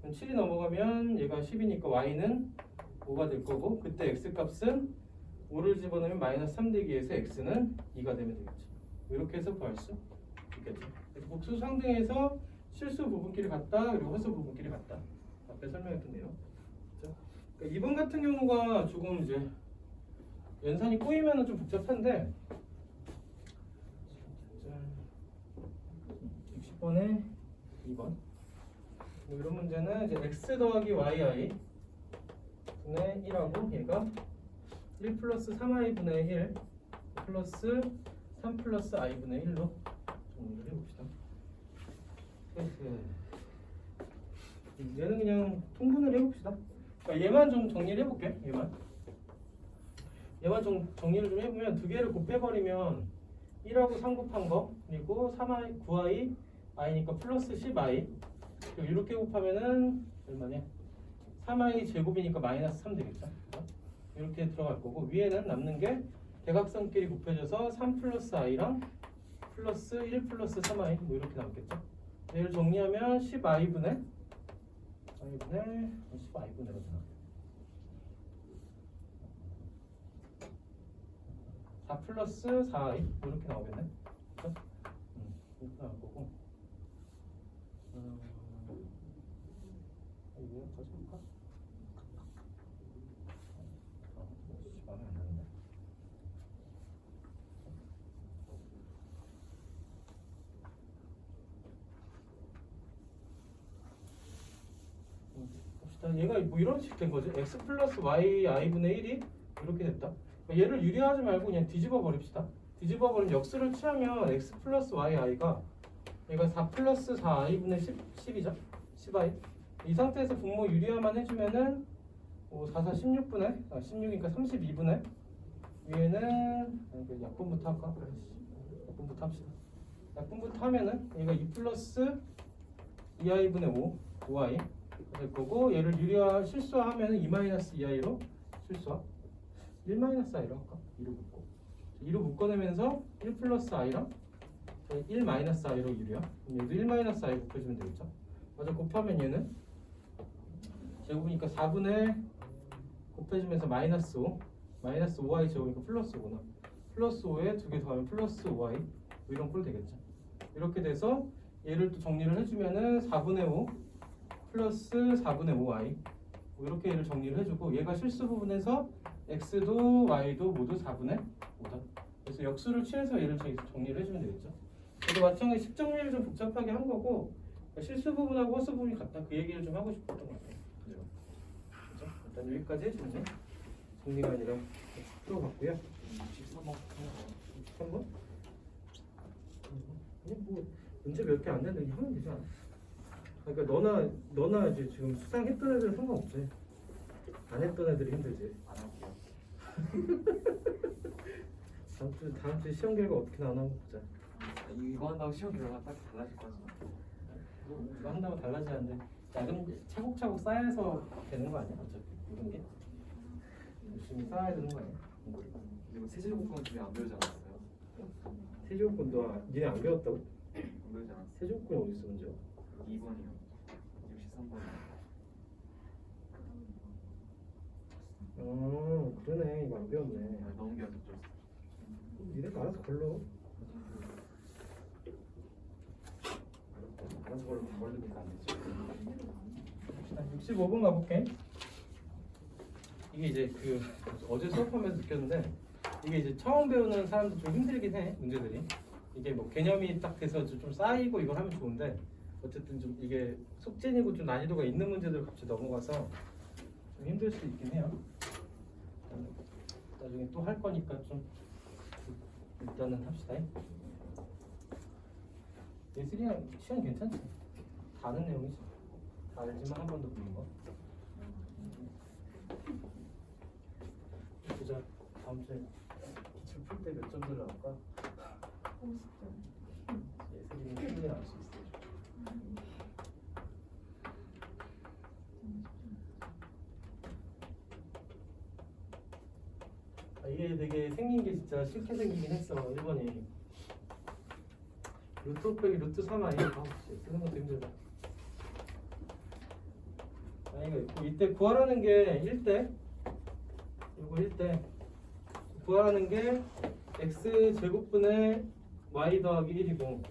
7이 넘어가면 얘가 10이니까 y는 5가 될 거고 그때 x 값은 5를 집어넣으면 마이너스 3 되기 위해서 x는 2가 되면 되겠죠. 이렇게 해서 구할 수 있겠죠. 그래서 복수 상등에서 실수 부분끼리 같다 그리고 허수 부분끼리 같다. 앞에 설명했던 내용. 그렇죠? 그러니까 2번 같은 경우가 조금 이제 연산이 꼬이면 좀 복잡한데 60번에 2번 뭐 이런 문제는 이제 x 더하기 yi 분의 1하고 얘가 1 플러스 3i 분의 1 플러스 3 플러스 i 분의 1로 정리를 해봅시다. 얘는 그냥 통분을 해봅시다. 그러니까 얘만 좀 정리를 해볼게. 얘만 좀 정리를 좀 해보면 두 개를 곱해버리면 1하고 3 곱한 거 그리고 3i 9i i니까 플러스 10i 그리고 이렇게 곱하면은 얼마냐 3i 제곱이니까 마이너스 3 되겠죠. 이렇게 들어갈 거고 위에는 남는 게 대각선끼리 곱해져서 3 플러스 i랑 플러스 1 플러스 3i 뭐 이렇게 남겠죠. 얘를 정리하면 10i분의 10i분의로 되나 4 플러스 4i 이렇게 나오겠네. 그렇죠? 이렇게 나올 거고 이거 가져볼까? 마음에 안 드는데. 봅시다. 얘가 뭐 이런 식 된 거지? x 플러스 y i분의 1이 이렇게 됐다. 얘를 유리하지 말고 그냥 뒤집어 버립시다. 뒤집어 버리면 역수를 취하면 x 플러스 y i가 얘가 4 플러스 4 i분의 10이죠. 10i. 이 상태에서 분모 유리화만 해주면은 4, 4, 16분의 16이니까 32분의 위에는 약분부터 할까? 그래. 약분부터 합시다. 약분부터 하면은 얘가 2 플러스 2i분의 5i 될 거고 얘를 유리화 실수하면은 2 마이너스 2i로 실수화 1 마이너스 i로 할까? 2로 묶고 2로 묶어내면서 1 플러스 i랑 1 마이너스 i로 유리화 얘도 1 마이너스 i 곱해주면 되겠죠. 맞아 곱하면 얘는 제곱이니까 4분의 곱해주면서 마이너스 5 마이너스 5i 제곱이니까 플러스 5구나 플러스 5에 두 개 더하면 플러스 5i 뭐 이런 꼴 되겠죠. 이렇게 돼서 얘를 또 정리를 해주면은 4분의 5 플러스 4분의 5i 뭐 이렇게 얘를 정리를 해주고 얘가 실수 부분에서 x도 y도 모두 4분의 5다. 그래서 역수를 취해서 얘를 정리를 해주면 되겠죠. 그래서 마찬가지 식정리를 좀 복잡하게 한 거고 실수 부분하고 허수 부분이 같다 그 얘기를 좀 하고 싶었던 것 같아요. 그죠? 일단 여기까지 정리가 아니라 풀어봤고요. 63번? 그냥 뭐 문제 몇 개 안 되는데 그냥 하면 되지 않아? 그러니까 너나 이제 지금 수상했던 애들은 상관없지. 안 했던 애들이 힘들지. 안 할게요. 다음 주 시험 결과 어떻게 나오나 한번 보자. 이거 한다고 시험 결과 딱 달라질 거 같아. 이거 한다고 달라지는데 그럼 차곡차곡 쌓여서 되는 거 아니야? 어차피 모든 게 열심히 쌓아야 되는 거 아니야? 이거 세제곱권 중에 안 배우지 않았어요? 세제곱권 너 니네 안 배웠다고? 안 배우지 않았어요? 세제곱권이 어디 있어 문제가? 2번이요. 63번이요. 그러네. 이거 안 배웠네. 너무 귀하죠. 니네가 알아서 걸러. 알아서 걸리니까 안 되죠. 65번 가볼게. 이게 이제 그 어제 수업하면서 느꼈는데 이게 이제 처음 배우는 사람도 좀 힘들긴 해 문제들이. 이게 뭐 개념이 딱 돼서 좀 쌓이고 이걸 하면 좋은데 어쨌든 좀 이게 속진이고 좀 난이도가 있는 문제들 갑자기 넘어가서 좀 힘들 수 있긴 해요. 나중에 또 할 거니까 좀 일단은 합시다. 예술이랑 시험 괜찮지? 다 아는 내용이지. 다 알지만 한 번 더 보는 거. 보자. 다음 주에 기출 풀 때 몇 점들 나올까? 50점. 예술이는 충분히 나올 수 있어. 이게 되게 생긴 게 진짜 쉽게 생기긴 했어. 1번이 루트 빼기 루트 3 아니야? 쓰는 것도 힘들다. 이거 있고 이때 구하라는 게 1대 이거 1대 구하라는 게 x 제곱분의 y 더하기 1이고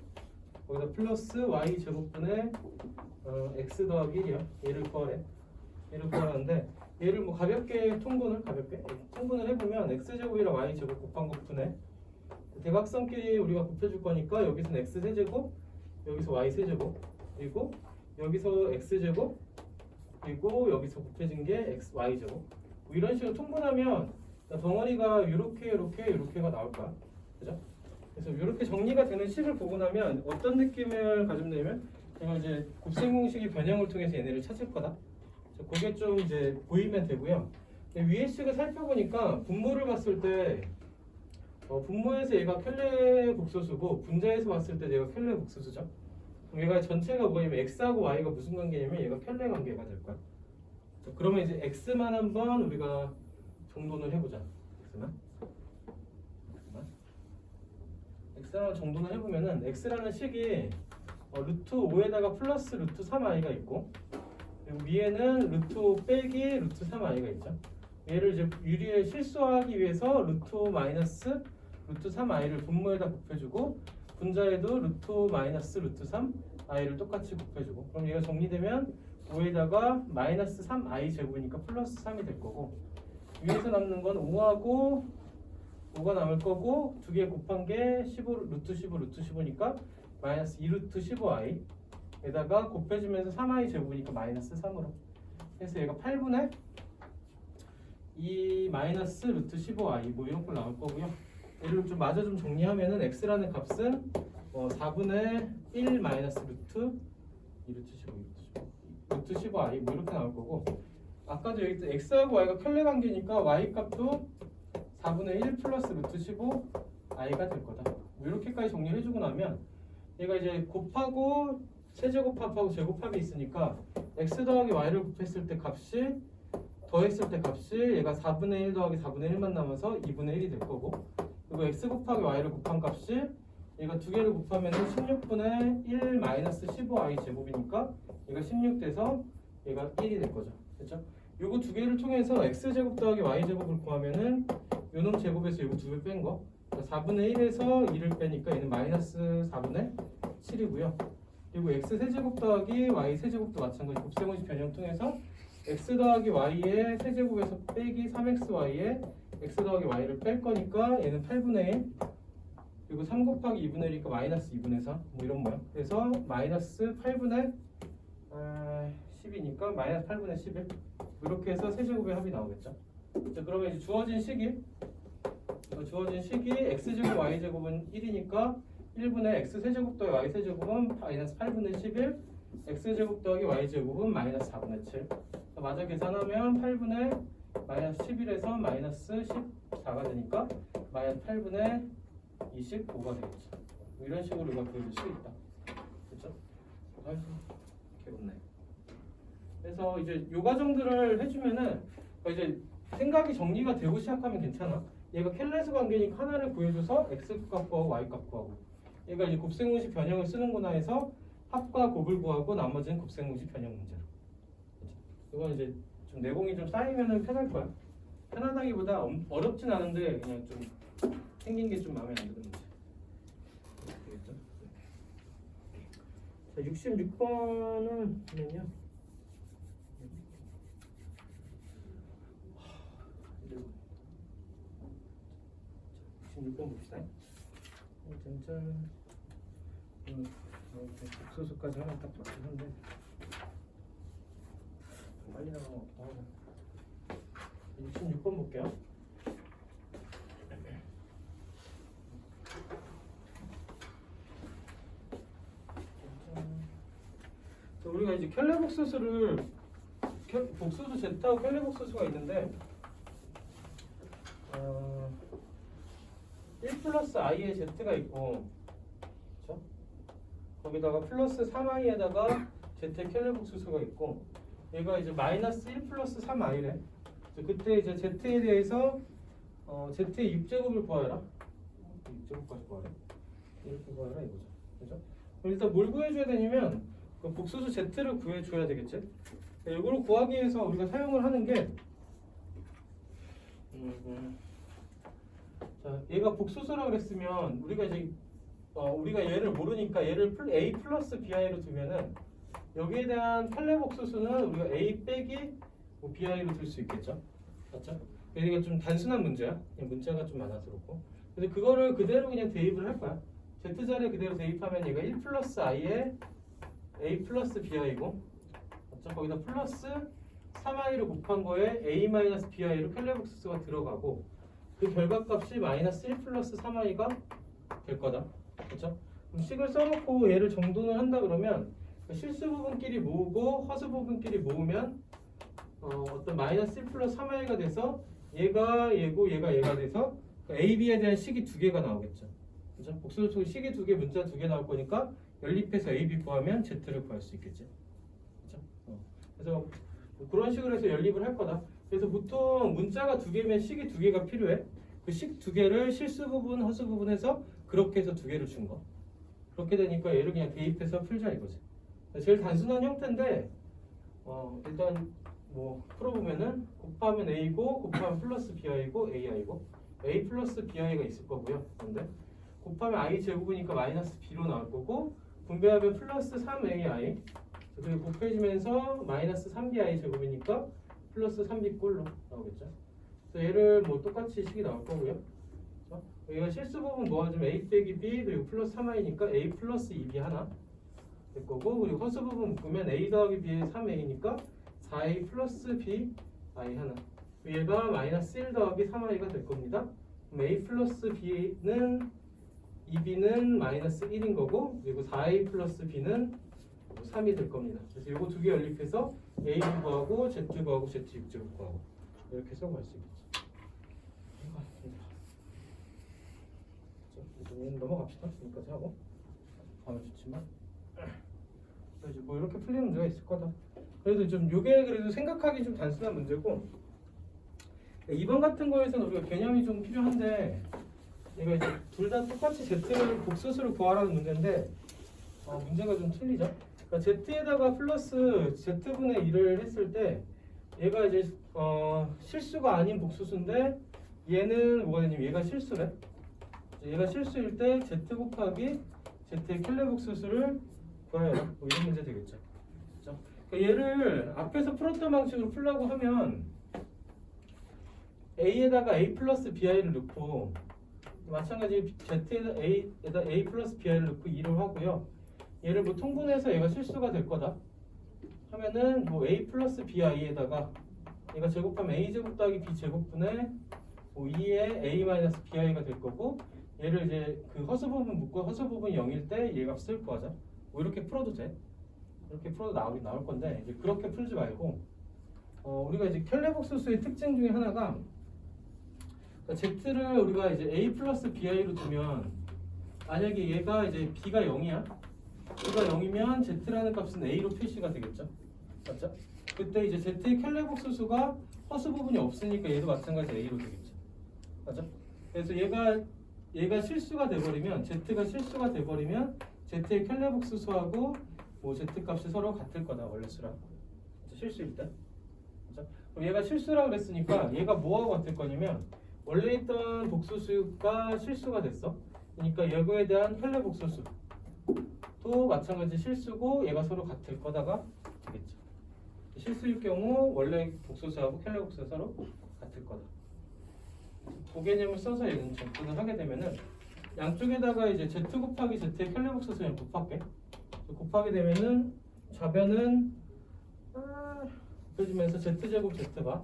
거기다 플러스 y 제곱분의 x 더하기 1이야. 얘를 구하래. 얘를 구하라는데 얘를 뭐 가볍게 통분을 해보면 x제곱이랑 y제곱 곱한 곱분에 대각선끼리 우리가 곱해줄 거니까 여기서는 x 세제곱 여기서 y 세제곱 그리고 여기서 x제곱 그리고 여기서 곱해진 게 x, y제곱 뭐 이런 식으로 통분하면 덩어리가 요렇게가 나올 거야. 그죠? 그래서 이렇게 정리가 되는 식을 보고 나면 어떤 느낌을 가졌냐면 제가 이제 곱셈 공식의 변형을 통해서 얘네를 찾을 거다. 그게 좀 이제 보이면 되고요. 위에 식을 살펴보니까 분모를 봤을 때 분모에서 얘가 켈레 복소수고 분자에서 봤을 때 얘가 켈레 복소수죠. 얘가 전체가 뭐냐면 x하고 y가 무슨 관계냐면 얘가 켈레 관계가 될 거야. 자, 그러면 이제 x만 한번 우리가 정돈을 해보자. x만 정돈을 해보면은 x라는 식이 루트 5에다가 플러스 루트 3i가 있고 그리고 위에는 루트 5 빼기 루트 3i가 있죠. 얘를 이제 유리에 실수하기 위해서 루트 5 마이너스 루트 3i를 분모에다 곱해주고 분자에도 루트 5 마이너스 루트 3i를 똑같이 곱해주고 그럼 얘가 정리되면 5에다가 마이너스 3i 제곱이니까 플러스 3이 될 거고 위에서 남는 건 5하고 5가 남을 거고 두 개 곱한 게 15 루트 15 루트 15니까 마이너스 2 루트 15i 에다가 곱해주면서 3i 제곱이니까 마이너스 3으로 해서 얘가 8분의 2 마이너스 루트 15i 뭐 이런 걸 나올 거고요. 얘를 좀 마저 좀 정리하면은 x라는 값은 4분의 1 마이너스 루트 2 루트 15 루트 15i 뭐 이렇게 나올 거고 아까도 여기 x하고 y가 켈레 관계니까 y 값도 4분의 1 플러스 루트 15i가 될 거다. 뭐 이렇게까지 정리를 해주고 나면 얘가 이제 곱하고 세제곱합하고 제곱합이 있으니까 x 더하기 y를 곱했을 때 값이 더했을 때 값이 얘가 4분의 1 더하기 4분의 1만 남아서 2분의 1이 될 거고 그리고 x 곱하기 y를 곱한 값이 얘가 두 개를 곱하면 16분의 1 마이너스 15i 제곱이니까 얘가 16 돼서 얘가 1이 될 거죠. 그렇죠? 요거 두 개를 통해서 x 제곱 더하기 y 제곱을 구하면은 요놈 제곱에서 요거 두 배 뺀 거 4분의 1에서 2를 빼니까 얘는 마이너스 4분의 7이고요. 그리고 x 세제곱 더하기 y 세제곱도 마찬가지 곱셈공식 변형 통해서 x 더하기 y의 세제곱에서 빼기 3xy에 x 더하기 y를 뺄 거니까 얘는 8분의 1 그리고 3 곱하기 2분의 1이니까 마이너스 2분의 4 뭐 이런 모양 그래서 마이너스 8분의 10이니까 마이너스 8분의 11 이렇게 해서 세제곱의 합이 나오겠죠. 자, 그러면 이제 주어진 식이 x제곱 y제곱은 1이니까 1분의 x 세제곱 더하기 y 세제곱은 마이너스 8분의 11 x제곱 더하기 y제곱은 마이너스 4분의 7 마저 계산하면 8분의 마이너스 11에서 마이너스 14가 되니까 마이너스 8분의 25가 되겠죠. 뭐 이런 식으로 우리가 보여줄 수 있다. 그렇죠? 아이고 괴롭네. 그래서 이제 요 과정들을 해주면은 이제 생각이 정리가 되고 시작하면 괜찮아. 얘가 켈레스 관계니까 하나를 구해줘서 x 값 구하고 y 값 구하고, 얘가 이제 곱셈공식 변형을 쓰는구나 해서 합과 곱을 구하고 나머지는 곱셈공식 변형 문제로. 그렇죠? 이건 이제 좀 내공이 좀 쌓이면은 편할 거야. 편하다기보다 어렵진 않은데 그냥 좀 생긴 게 좀 마음에 안 드는 문제. 되겠죠? 자, 66번은 뭐냐면 66번 봅시다. 짠짠. 복소수까지 하나 딱 맞긴 한데 좀 빨리 나가는 것 같기도 하고. 66번 볼게요. 자, 우리가 이제 켈레 복소수를 복소수 Z하고 켈레 복소수가 있는데 1 플러스 i에 z가 있고, 그렇죠? 거기다가 플러스 3i에다가 z의 켈레 복소수가 있고, 얘가 이제 마이너스 1 플러스 3i래. 그때 이제 z에 대해서 z의 6제곱을 구하여라. 6제곱까지 구하래. 이렇게 구하여라 이거죠. 그죠? 그럼 일단 뭘 구해줘야 되냐면 그 복소수 z를 구해줘야 되겠지. 이걸 구하기 위해서 우리가 사용을 하는 게 자, 얘가 복소수라고 그랬으면 우리가 이제 우리가 얘를 모르니까 얘를 a 플러스 bi로 두면은 여기에 대한 켈레 복소수는 우리가 a 빼기 뭐 bi로 둘 수 있겠죠. 맞죠? 그러니까 좀 단순한 문제야. 문자가 좀 많아서 그렇고. 근데 그거를 그대로 그냥 대입을 할 거야. z 자리에 그대로 대입하면 얘가 1 플러스 i에 a 플러스 bi고, 맞죠? 거기다 플러스 3i를 곱한 거에 a 마이너스 bi로 켈레 복소수가 들어가고, 그 결과값이 마이너스 1 플러스 3i가 될 거다. 그렇죠? 그럼 식을 써놓고 얘를 정돈을 한다 그러면 실수 부분끼리 모으고 허수 부분끼리 모으면 어떤 마이너스 1 플러스 3i가 돼서 얘가 얘고 얘가 돼서 a, b에 대한 식이 두 개가 나오겠죠. 그렇죠? 복수를 통해 식이 두 개, 문자 두 개 나올 거니까 연립해서 a, b 구하면 z를 구할 수 있겠지. 그렇죠? 그래서 그런 식으로 해서 연립을 할 거다. 그래서 보통 문자가 두 개면 식이 두 개가 필요해. 그 식 두 개를 실수 부분, 허수 부분해서 그렇게 해서 두 개를 준 거. 그렇게 되니까 얘를 그냥 대입해서 풀자 이거지. 제일 단순한 형태인데 일단 뭐 풀어보면은 곱하면 a고 곱하면 플러스 bi고 ai고 a 플러스 bi가 있을 거고요. 그런데 곱하면 i 제곱이니까 마이너스 b로 나올 거고, 분배하면 플러스 3ai, 그리고 곱해지면서 마이너스 3bi 제곱이니까 플러스 3b 꼴로 나오겠죠. 그래서 얘를 뭐 똑같이 식이 나올 거고요. 그렇죠? 여기가 실수 부분 모아주면 a 빼기 b 그리고 플러스 3i니까 a 플러스 2b 하나 될 거고, 그리고 허수 부분 묶으면 a 더하기 b의 3a니까 4a 플러스 b i 하나. 얘가 마이너스 1 더하기 3i가 될 겁니다. 그럼 a 플러스 b는 2b는 마이너스 1인 거고, 그리고 4a 플러스 b는 3이 될 겁니다. 그래서 이거 두 개 연립해서 a 구하고 z 구하고 z 6제곱 구하고 이렇게 해서 구할 수 있겠죠. 이제 넘어갑시다. 여기까지 하고 가면 좋지만 이제 뭐 이렇게 풀리는 문제가 있을 거다. 그래도 좀 요게 그래도 생각하기 좀 단순한 문제고, 2번 같은 거에서는 우리가 개념이 좀 필요한데, 얘가 이제 둘 다 똑같이 z를 복소수를 구하라는 문제인데 문제가 좀 틀리죠. 그러니까 z에다가 플러스 z분의 1을 했을 때 얘가 이제 실수가 아닌 복소수인데 얘는 뭐가 되냐면 얘가 실수래. 얘가 실수일 때 z 곱하기 z의 켈레 복소수를 구하여라. 뭐 이런 문제 되겠죠. 그렇죠? 그러니까 얘를 앞에서 풀었던 방식으로 풀려고 하면 a에다가 a 플러스 bi를 넣고, 마찬가지 z에다 a 플러스 bi를 넣고 2를 하고요. 얘를 뭐 통분해서 얘가 실수가 될 거다 하면은 뭐 a 플러스 bi에다가 얘가 제곱하면 a 제곱 더하기 b 제곱분의 뭐 2의 a 마이너스 bi가 될 거고, 얘를 이제 그 허수 부분 묶고 허수 부분이 0일 때 얘 값을 구하자. 뭐 이렇게 풀어도 돼. 이렇게 풀어도 나올 건데 이제 그렇게 풀지 말고 우리가 이제 켈레복소수의 특징 중에 하나가 Z를 우리가 이제 A 플러스 BI로 두면 만약에 얘가 이제 B가 0이야. B가 0이면 Z라는 값은 A로 표시가 되겠죠. 맞죠? 그때 이제 Z의 켈레복소수가 허수 부분이 없으니까 얘도 마찬가지로 A로 되겠죠. 맞죠? 그래서 얘가 실수가 돼버리면 Z가 실수가 돼버리면 Z의 켈레복소수하고 뭐 Z 값이 서로 같을 거다 원래 수랑. 실수일 때. 그죠? 그럼 얘가 실수라 그랬으니까 얘가 뭐하고 같을 거냐면 원래 있던 복소수가 실수가 됐어. 그러니까 이거에 대한 켈레복소수 또 마찬가지 실수고 얘가 서로 같을 거다가 되겠죠. 실수일 경우 원래 복소수하고 켈레복소수 서로 같을 거다. 그 개념을 써서 얘는 접근을 하게 되면은 양쪽에다가 이제 Z 곱하기 Z의 켈레복소수 그냥 곱할게. 곱하게 되면은 좌변은 곱해지면서 Z제곱 Z가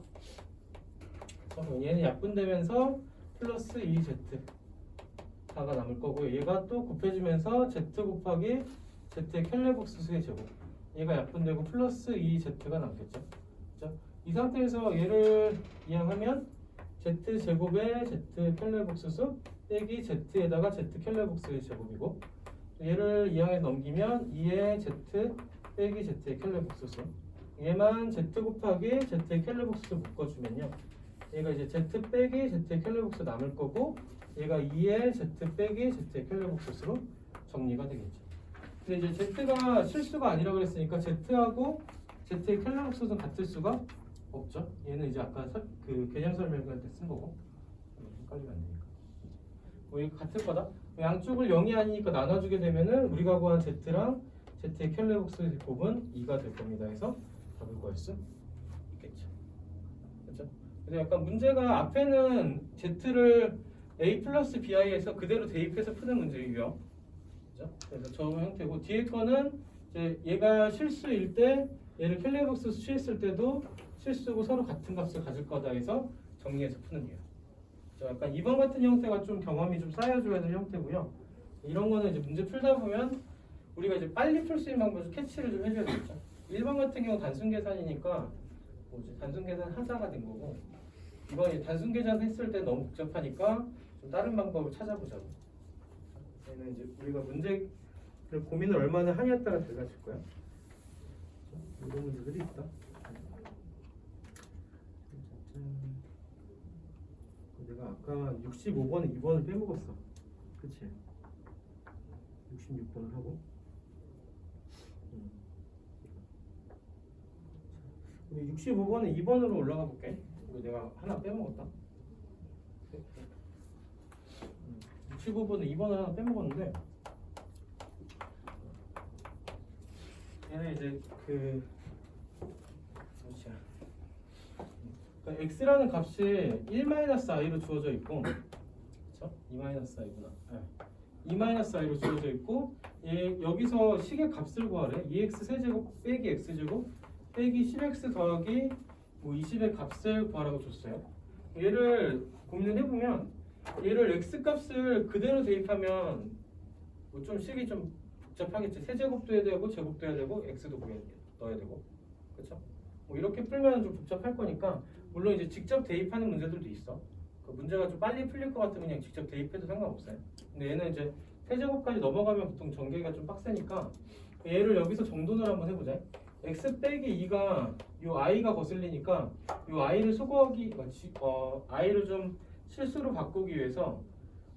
얘는 약분되면서 플러스 2Z4가 남을 거고 얘가 또 곱해지면서 Z 곱하기 Z의 켈레복소수의 제곱 얘가 약분되고 플러스 2Z가 남겠죠. 그렇죠? 이 상태에서 얘를 이항하면 Z제곱에 Z 켈레복소수 빼기 Z에다가 Z 켈레복소의 제곱이고 얘를 이항해서 넘기면 2의 Z 빼기 Z의 켈레복소수 얘만 Z 곱하기 Z의 켈레복소수 묶어주면요 얘가 이제 Z 빼기 Z의 켈레복소 남을 거고 얘가 2의 Z 빼기 Z의 켈레복소수로 정리가 되겠죠. 근데 이제 Z가 실수가 아니라 그랬으니까 Z하고 Z의 켈레복소수는 같을 수가 없죠. 얘는 이제 아까 그 개념 설명할 때 쓴 거고 헷갈리면 안 되니까. 이거 같을 거다. 양쪽을 0이 아니니까 나눠주게 되면은 우리가 구한 Z랑 Z의 켈레복소의 곱은 2가 될 겁니다. 해서 답을 구할 수 있겠죠. 그렇죠? 그래서 약간 문제가 앞에는 Z를 A 플러스 BI에서 그대로 대입해서 푸는 문제이고요. 그렇죠? 그래서 저 형태고 뒤에 거는 이제 얘가 실수일 때 얘를 켈레복소수 취했을 때도 실수고 서로 같은 값을 가질 거다 해서 정리해서 푸는 이유. 약간 이번 같은 형태가 좀 경험이 좀 쌓여줘야 될 형태고요. 이런 거는 이제 문제 풀다 보면 우리가 이제 빨리 풀 수 있는 방법을 캐치를 좀 해줘야 되겠죠. 1번 같은 경우 단순 계산이니까 뭐지 단순 계산 하자가 된 거고 이번 단순 계산 했을 때 너무 복잡하니까 좀 다른 방법을 찾아보자고. 얘는 이제 우리가 문제를 고민을 얼마나 하냐에 따라 달라질 거야. 이런 문제들이 있다. 내가 아까 65번에 2번을 빼먹었어. 그치? 66번을 하고 65번에 2번으로 올라가 볼게. 이거 내가 하나 빼먹었다. 65번에 2번을 하나 빼먹었는데 얘는 이제 그 그러니까 x라는 값이 1-i로 주어져 있고 그렇죠? 2-i구나. 네. 2-i로 주어져 있고 얘 여기서 식의 값을 구하래. 2x 세제곱 빼기 x제곱 빼기 10x 더하기 뭐 20의 값을 구하라고 줬어요. 얘를 고민을 해보면 얘를 x 값을 그대로 대입하면 뭐 좀 식이 좀 복잡하겠지. 세제곱도 해야 되고 제곱도 해야 되고 x도 넣어야 되고 그렇죠? 뭐 이렇게 풀면 좀 복잡할 거니까 물론 이제 직접 대입하는 문제들도 있어. 그 문제가 좀 빨리 풀릴 것 같으면 그냥 직접 대입해도 상관없어요. 근데 얘는 이제 세제곱까지 넘어가면 보통 전개가 좀 빡세니까 얘를 여기서 정돈을 한번 해보자. x 빼기 2가 요 i가 거슬리니까 요 i를 소거하기 i를 좀 실수로 바꾸기 위해서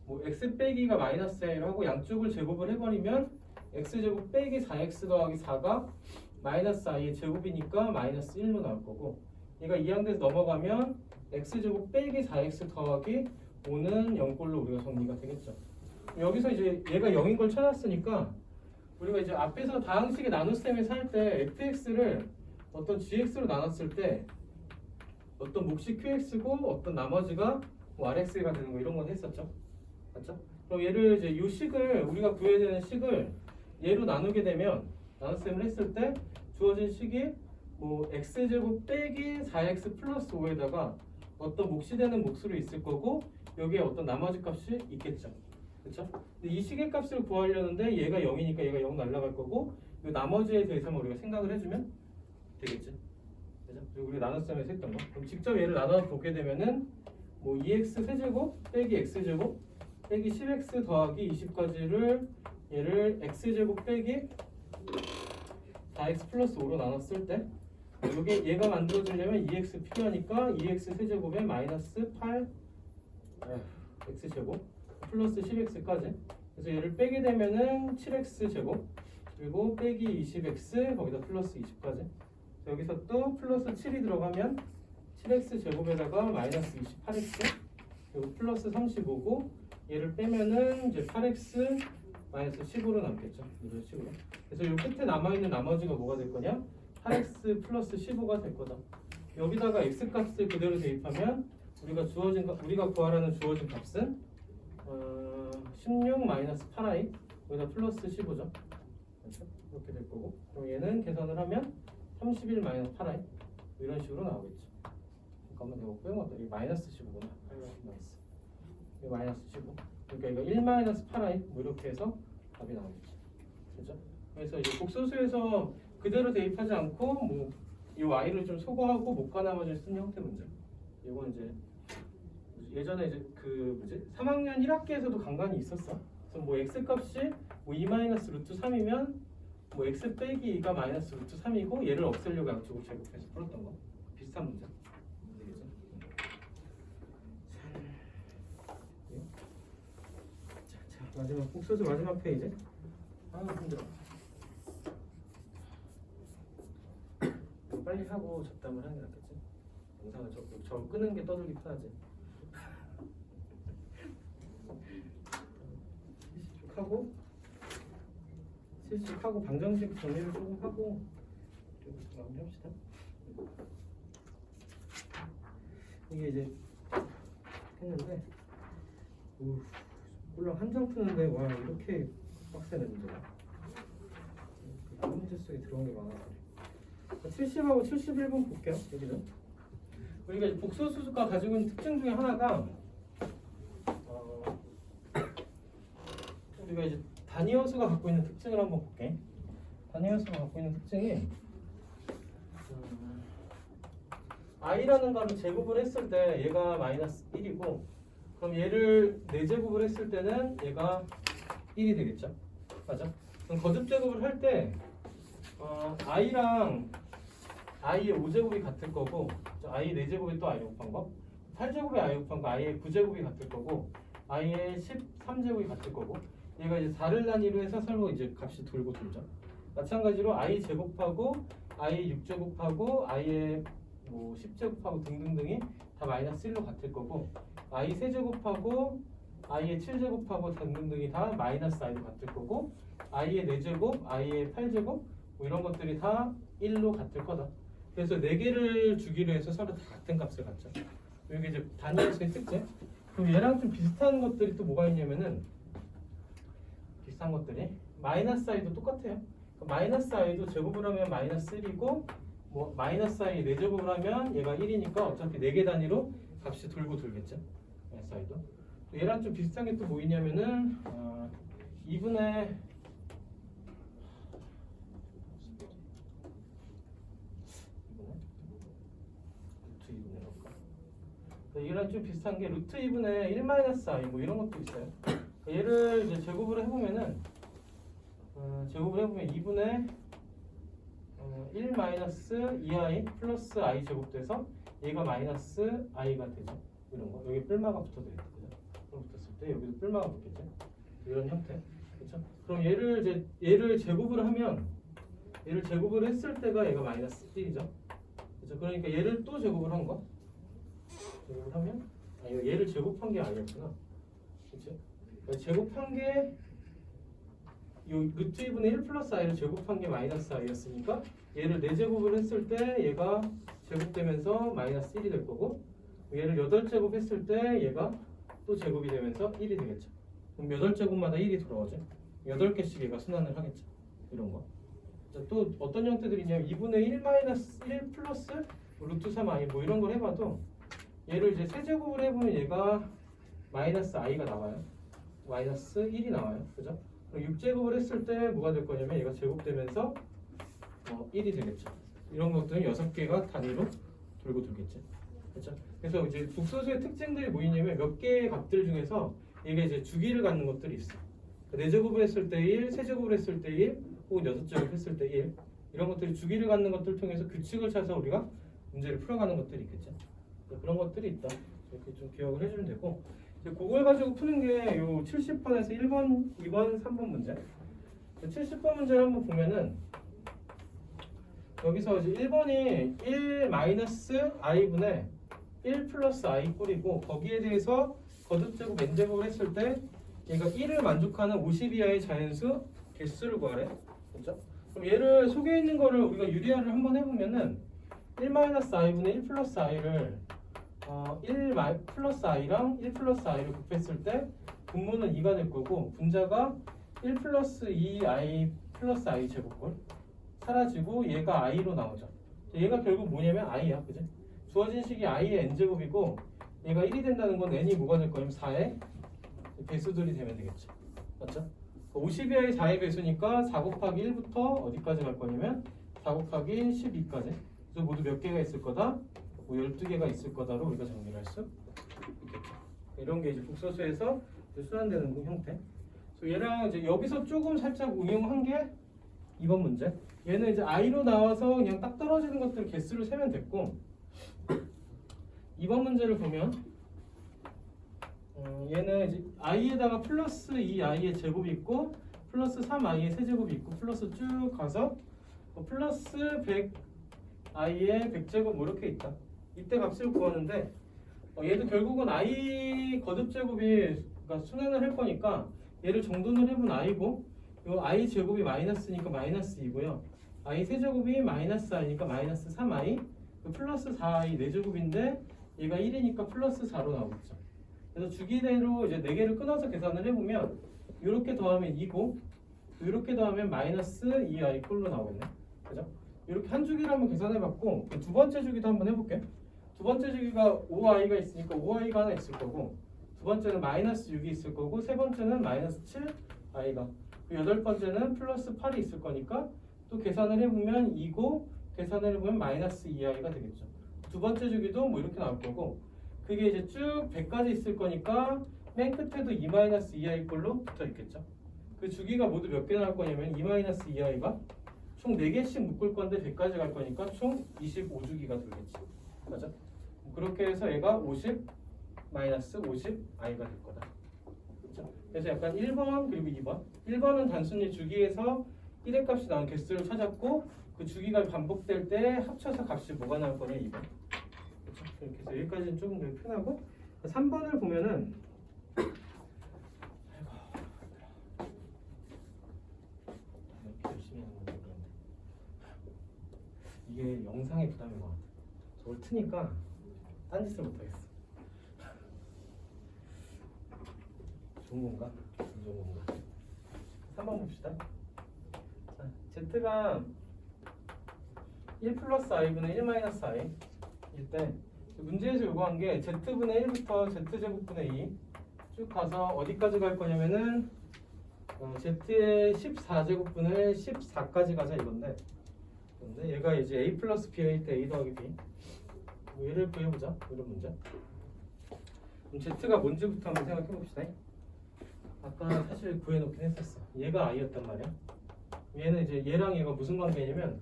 뭐 x 빼기가 마이너스 i로 하고 양쪽을 제곱을 해버리면 x제곱 빼기 4x 더하기 4가 마이너스 i의 제곱이니까 마이너스 1로 나올 거고 얘가 이항돼서 넘어가면 x제곱 빼기 4x 더하기 5는 0꼴로 우리가 정리가 되겠죠. 여기서 이제 얘가 0인 걸 찾았으니까 우리가 이제 앞에서 다항식의 나눗셈에서 할 때 fx를 어떤 gx로 나눴을 때 어떤 몫이 qx고 어떤 나머지가 뭐 rx가 되는 거 이런 건 했었죠. 맞죠? 그럼 얘를 이제 이 식을 우리가 구해야 되는 식을 얘로 나누게 되면 나눗셈을 했을 때 주어진 식이 뭐 x제곱 빼기 4x 플러스 5에다가 어떤 몫이 되는 몫으로 있을 거고 여기에 어떤 나머지 값이 있겠죠. 그렇죠? 근데 이 식의 값을 구하려는데 얘가 0이니까 얘가 0 날라갈 거고 이 나머지에 대해서만 우리가 생각을 해주면 되겠지. 그죠? 그리고 우리 나눗셈에서 했던 거. 그럼 직접 얘를 나눠 보게 되면은 뭐 2x 세제곱 빼기 x제곱 빼기 10x 더하기 20까지를 얘를 x제곱 빼기 4x 플러스 5로 나눴을 때 여기 얘가 만들어지려면 2x 필요하니까 2x 세제곱에 마이너스 8 x제곱 플러스 10x까지. 그래서 얘를 빼게 되면은 7x제곱 그리고 빼기 20x 거기다 플러스 20까지. 여기서 또 플러스 7이 들어가면 7x 제곱에다가 마이너스 28x 그리고 플러스 35고 얘를 빼면은 이제 8x 마이너스 15로 남겠죠. 이런 식으로. 그래서 이 끝에 남아있는 나머지가 뭐가 될 거냐? 8x 플러스 15가 될 거다. 여기다가 x 값을 그대로 대입하면 우리가 구하라는 주어진 값은 16 마이너스 8i 여기다 플러스 15죠. 그렇죠? 이렇게 될 거고. 그럼 얘는 계산을 하면 31 마이너스 8i 이런 식으로 나오겠죠. 잠깐만 내가 빼온 것도 이 마이너스 15구나. 이 마이너스 15. 그러니까 이거 1 마이너스 8i 뭐 이렇게 해서 답이 나오겠죠. 그렇죠? 그래서 이제 복소수에서 그대로 대입하지 않고 뭐 이 y를 좀 소거하고 못가 나머지를 쓴 형태 문제. 이건 이제 예전에 이제 그 뭐지 3학년 1학기에서도 간간히 있었어. 그래서 뭐 x 값이 뭐 2 마이너스 루트 3이면 뭐 x 빼기 2가 마이너스 루트 3이고 얘를 없애려고 양쪽을 제곱해서 풀었던 거 비슷한 문제. 되겠죠? 자, 마지막 복소수 마지막 페이지. 아 힘들어. 빨리 하고 잡담을 하는 게 낫겠지? 영상을 저 끄는 게 떠들기 편하지. 실식하고 방정식 정리를 조금 하고 여기서 마무리합시다. 이게 이제 했는데 물론 한정 푸는데 와 이렇게 빡세네 문제가. 다른 문제 속에 들어온 게 많아서 70하고 71번 볼게요. 여기는 우리가 이제 복소수가 가지고 있는 특징 중에 하나가 우리가 이제 단위함수가 갖고 있는 특징을 한번 볼게. 단위함수가 갖고 있는 특징이 i라는 값을 제곱을 했을 때 얘가 마이너스 1이고 그럼 얘를 4제곱을 했을 때는 얘가 1이 되겠죠. 맞아? 그럼 거듭 제곱을 할 때 i랑 i의 5제곱이 같을 거고 i의 4제곱이 또 i 곱한 거 8제곱이 i 곱한 거 i의 9제곱이 같을 거고 i의 13제곱이 같을 거고 얘가 이제 4를 단위로 해서 서로 이제 값이 돌고 돌죠. 마찬가지로 i 제곱하고 i 6제곱하고 i의 뭐 10제곱하고 등등등이 다 마이너스 1로 같을 거고 i 세제곱하고 i의 7제곱하고 등등등이 다 마이너스 i로 같을 거고 i의 4제곱, i의 8제곱 뭐 이런 것들이 다 1로 같을 거다. 그래서 4개를 주기로 해서 서로 다 같은 값을 갖죠. 이게 이제 단위함수의 특징. 그럼 얘랑 좀 비슷한 것들이 또 뭐가 있냐면은 비슷한 것들이 마이너스 i도 똑같아요. 마이너스 i도 제곱을 하면 마이너스 1이고 뭐 마이너스 i 4제곱을 하면 얘가 1이니까 어차피 4개 단위로 값이 돌고 돌겠죠. 마이너스 i도. 얘랑 좀 비슷한 게 또 뭐 있냐면은 2분의 루트 2분의 할까? 얘랑 좀 비슷한 게 루트 2분의 1 마이너스 i 뭐 이런 것도 있어요. 얘를 이제 제곱을 해보면은 2분의 1 마이너스 2i 플러스 i 제곱돼서 얘가 마이너스 i가 되죠. 이런 거 여기 뿔마가 붙어도 되겠죠. 그럼 붙었을 때 여기도 뿔마가 붙겠죠. 이런 형태, 그렇죠? 그럼 얘를 제곱을 하면 얘를 제곱을 했을 때가 얘가 마이너스 1이죠. 그렇죠? 그러니까 얘를 또 제곱을 한 거. 제곱을 하면 얘를 제곱한 게 아니었구나. 그렇죠? 제곱한 게 이 루트 2분의 1 플러스 i를 제곱한 게 마이너스 i였으니까 얘를 4제곱을 했을 때 얘가 제곱되면서 마이너스 1이 될 거고 얘를 8제곱 했을 때 얘가 또 제곱이 되면서 1이 되겠죠. 그럼 8제곱마다 1이 돌아오죠. 8개씩 얘가 순환을 하겠죠. 이런 거. 자, 또 어떤 형태들이 있냐면 2분의 1 마이너스 1 플러스 루트 3i 뭐 이런 걸 해봐도 얘를 이제 세제곱을 해보면 얘가 마이너스 i가 나와요. 마이너스 1이 나와요. 그죠? 그럼 6제곱을 했을 때 뭐가 될 거냐면 얘가 제곱되면서 1이 되겠죠. 이런 것들은 6개가 단위로 돌고 돌겠지. 그렇죠? 그래서 이제 복소수의 특징들이 뭐냐면 몇 개의 값들 중에서 이게 이제 주기를 갖는 것들이 있어. 4제곱을 했을 때 1, 3제곱을 했을 때 1, 혹은 6제곱 했을 때 1. 이런 것들이 주기를 갖는 것들을 통해서 규칙을 찾아서 우리가 문제를 풀어가는 것들이 있겠죠. 그런 것들이 있다. 이렇게 좀 기억을 해주면 되고, 이제 그걸 가지고 푸는 게 요 70번에서 1번, 2번, 3번 문제. 70번 문제를 한번 보면은 여기서 이제 1번이 1-i분의 1 플러스 i 꼴이고, 거기에 대해서 거듭제곱 n제곱을 했을 때 얘가 1을 만족하는 50 이하의 자연수 개수를 구하래. 그렇죠? 그럼 얘를 속에 있는 거를 우리가 유리화를 한번 해보면은 1-i분의 1 플러스 i를 1 플러스 i랑 1 플러스 i를 곱했을 때 분모는 2가 될 거고, 분자가 1 플러스 2i 플러스 i 제곱꼴 사라지고 얘가 i로 나오죠. 얘가 결국 뭐냐면 i야, 그지? 주어진 식이 i의 n제곱이고, 얘가 1이 된다는 건 n이 뭐가 될 거냐면 4의 배수들이 되면 되겠죠. 맞죠? 50의 4의 배수니까 4 곱하기 1부터 어디까지 갈 거냐면 4 곱하기 12까지. 그래서 모두 몇 개가 있을 거다? 뭐 12개가 있을 거다로 우리가 정리를 할 수 있겠죠. 이런 게 이제 복소수에서 순환되는 형태. 그래서 얘랑 이제 여기서 조금 살짝 응용한 게 이번 문제. 얘는 이제 i로 나와서 그냥 딱 떨어지는 것들 개수를 세면 됐고, 이번 문제를 보면 얘는 이제 i에다가 플러스 2i의 제곱이 있고, 플러스 3i의 세제곱이 있고, 플러스 쭉 가서 플러스 100i의 100제곱 뭐 이렇게 있다. 이때 값을 구하는데 얘도 결국은 i 거듭제곱이 그러니까 순환을 할 거니까 얘를 정돈을 해본 i고, 요 i 제곱이 마이너스니까 마이너스 2고요. i 세제곱이 마이너스 i니까 마이너스 3i, 플러스 4i 4제곱인데 얘가 1이니까 플러스 4로 나오겠죠. 그래서 주기대로 이제 4개를 끊어서 계산을 해보면 이렇게 더하면 2고, 이렇게 더하면 마이너스 2i 꼴로 나오겠네. 그죠? 이렇게 한 주기를 한번 계산해봤고, 두 번째 주기도 한번 해볼게. 두 번째 주기가 5i가 있으니까 5i가 하나 있을 거고, 두 번째는 마이너스 6이 있을 거고, 세 번째는 마이너스 7i가, 여덟 번째는 플러스 8이 있을 거니까 또 계산을 해보면 2고, 계산을 해보면 마이너스 2i가 되겠죠. 두 번째 주기도 뭐 이렇게 나올 거고, 그게 이제 쭉 100까지 있을 거니까 맨 끝에도 2-2i 꼴로 붙어 있겠죠. 그 주기가 모두 몇 개 나올 거냐면 2-2i가 총 4개씩 묶을 건데 100까지 갈 거니까 총 25주기가 돌겠지. 맞아? 그렇게 해서 얘가 50-50i가 될 거다. 그렇죠? 그래서 약간 1번 그리고 2번. 1번은 단순히 주기에서 1의 값이 나온 개수를 찾았고, 그 주기가 반복될 때 합쳐서 값이 뭐가 나올 거냐 2번. 그렇죠? 이렇게 해서 여기까지는 조금 더 편하고, 3번을 보면은 열심히 하는 건데 이게 영상의 부담인 것 같아. 저걸 트니까 딴짓을 못하겠어. 좋은 건가? 안 좋은 건가? 3번 봅시다. 자, z가 1 플러스 i분의 1 마이너스 i 일 때 문제에서 요구한 게 z분의 1부터 z제곱분의 2 쭉 가서 어디까지 갈 거냐면은 z의 14제곱분의 14까지 가자 이건데, 근데 얘가 이제 a 플러스 b일 때 a 더하기 b, 뭐 얘를 구해보자. 이런 문제. 그럼 z가 뭔지부터 한번 생각해 봅시다. 아까 사실 구해놓긴 했었어. 얘가 i였단 말이야. 얘는 이제 얘랑 얘가 무슨 관계냐면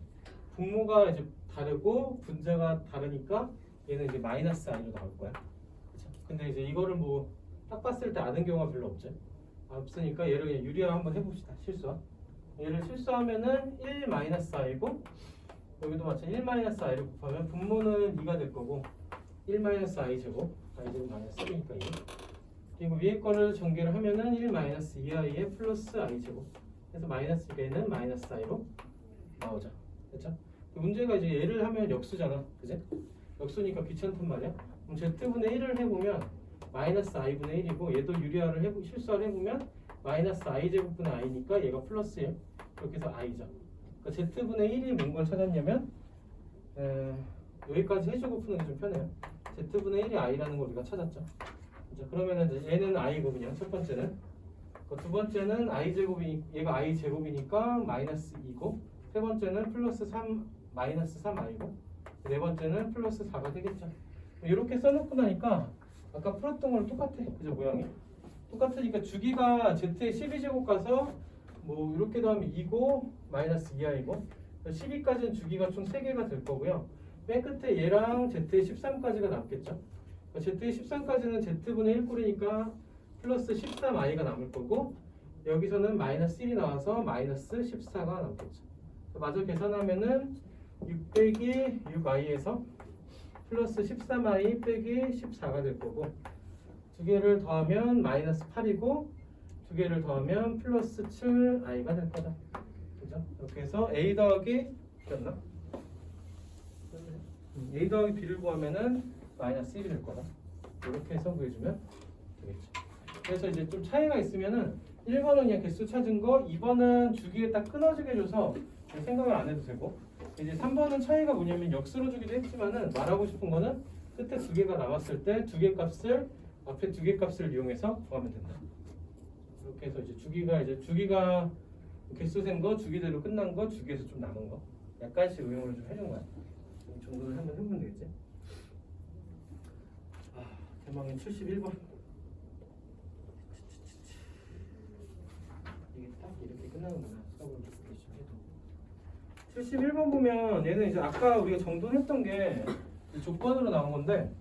분모가 이제 다르고 분자가 다르니까 얘는 이제 마이너스 i로 나올 거야. 그쵸? 근데 이제 이거를 뭐 딱 봤을 때 아는 경우가 별로 없지. 없으니까 얘를 그냥 유리화 한번 해봅시다. 실수화. 얘를 실수하면은 1 마이너스 i고, 여기도 마찬가지 1 마이너스 i를 곱하면 분모는 2가 될 거고, 1 마이너스 i 제곱, i 제곱 마이너스 3니까 2. 그리고 위에 거를 전개를 하면은 1 마이너스 2i에 플러스 i 제곱. 그래서 마이너스 2는 마이너스 i로 나오죠. 그렇죠? 문제가 이제 얘를 하면 역수잖아, 그지? 역수니까 귀찮단 말이야. 그럼 z분의 1을 해보면 마이너스 i분의 1이고, 얘도 유리화를 실수화를 해보면 마이너스 i 제곱분의 i니까 얘가 플러스 1. 이렇게 해서 i죠. 그러니까 z분의 1이 뭔 걸 찾았냐면 여기까지 해주고 푸는 게 좀 편해요. z분의 1이 i라는 걸 우리가 찾았죠. 그죠? 그러면은 이제 얘는 i고, 그냥 첫 번째는. 두 번째는 i 제곱이, 얘가 i 제곱이니까 마이너스 2고, 세 번째는 플러스 3 마이너스 3i고 네 번째는 플러스 4가 되겠죠. 이렇게 써놓고 나니까 아까 풀었던 거랑 똑같아. 그죠? 모양이 똑같으니까 주기가 z의 12제곱 가서 뭐 이렇게 더하면 2고 마이너스 2i고 12까지는 주기가 총 3개가 될 거고요. 맨 끝에 얘랑 z의 13까지가 남겠죠. z의 13까지는 z분의 1꼴이니까 플러스 13i가 남을 거고 여기서는 마이너스 1이 나와서 마이너스 14가 남겠죠. 마저 계산하면은 6 빼기 6i에서 플러스 13i 빼기 14가 될 거고 두 개를 더하면 마이너스 8이고 두 개를 더하면 플러스 7i가 될 거다. 그죠? 이렇게 해서 a 더하기 됐나? a 더하기 b를 구하면은 마이너스 1이 될 거다. 이렇게 해서 구해주면 되겠죠. 그래서 이제 좀 차이가 있으면은 1번은 그냥 개수 찾은 거, 2번은 주기에 딱 끊어지게 줘서 생각을 안 해도 되고 이제 3번은 차이가 뭐냐면 역수로 주기도 했지만은 말하고 싶은 거는 끝에 두 개가 남았을 때 두 개 값을 앞에 두 개 값을 이용해서 구하면 된다. 이렇게 해서 이제 주기가 개수 센 거, 주기대로 끝난 거, 주기에서 좀 남은 거 약간씩 응용을 좀 해준 거야. 이 정도는 한번 해보면 되겠지. 대망의 71번. 이게 딱 이렇게 끝나는구나. 수업을 열심히 해도. 71번 보면 얘는 이제 아까 우리가 정돈했던 게 조건으로 나온 건데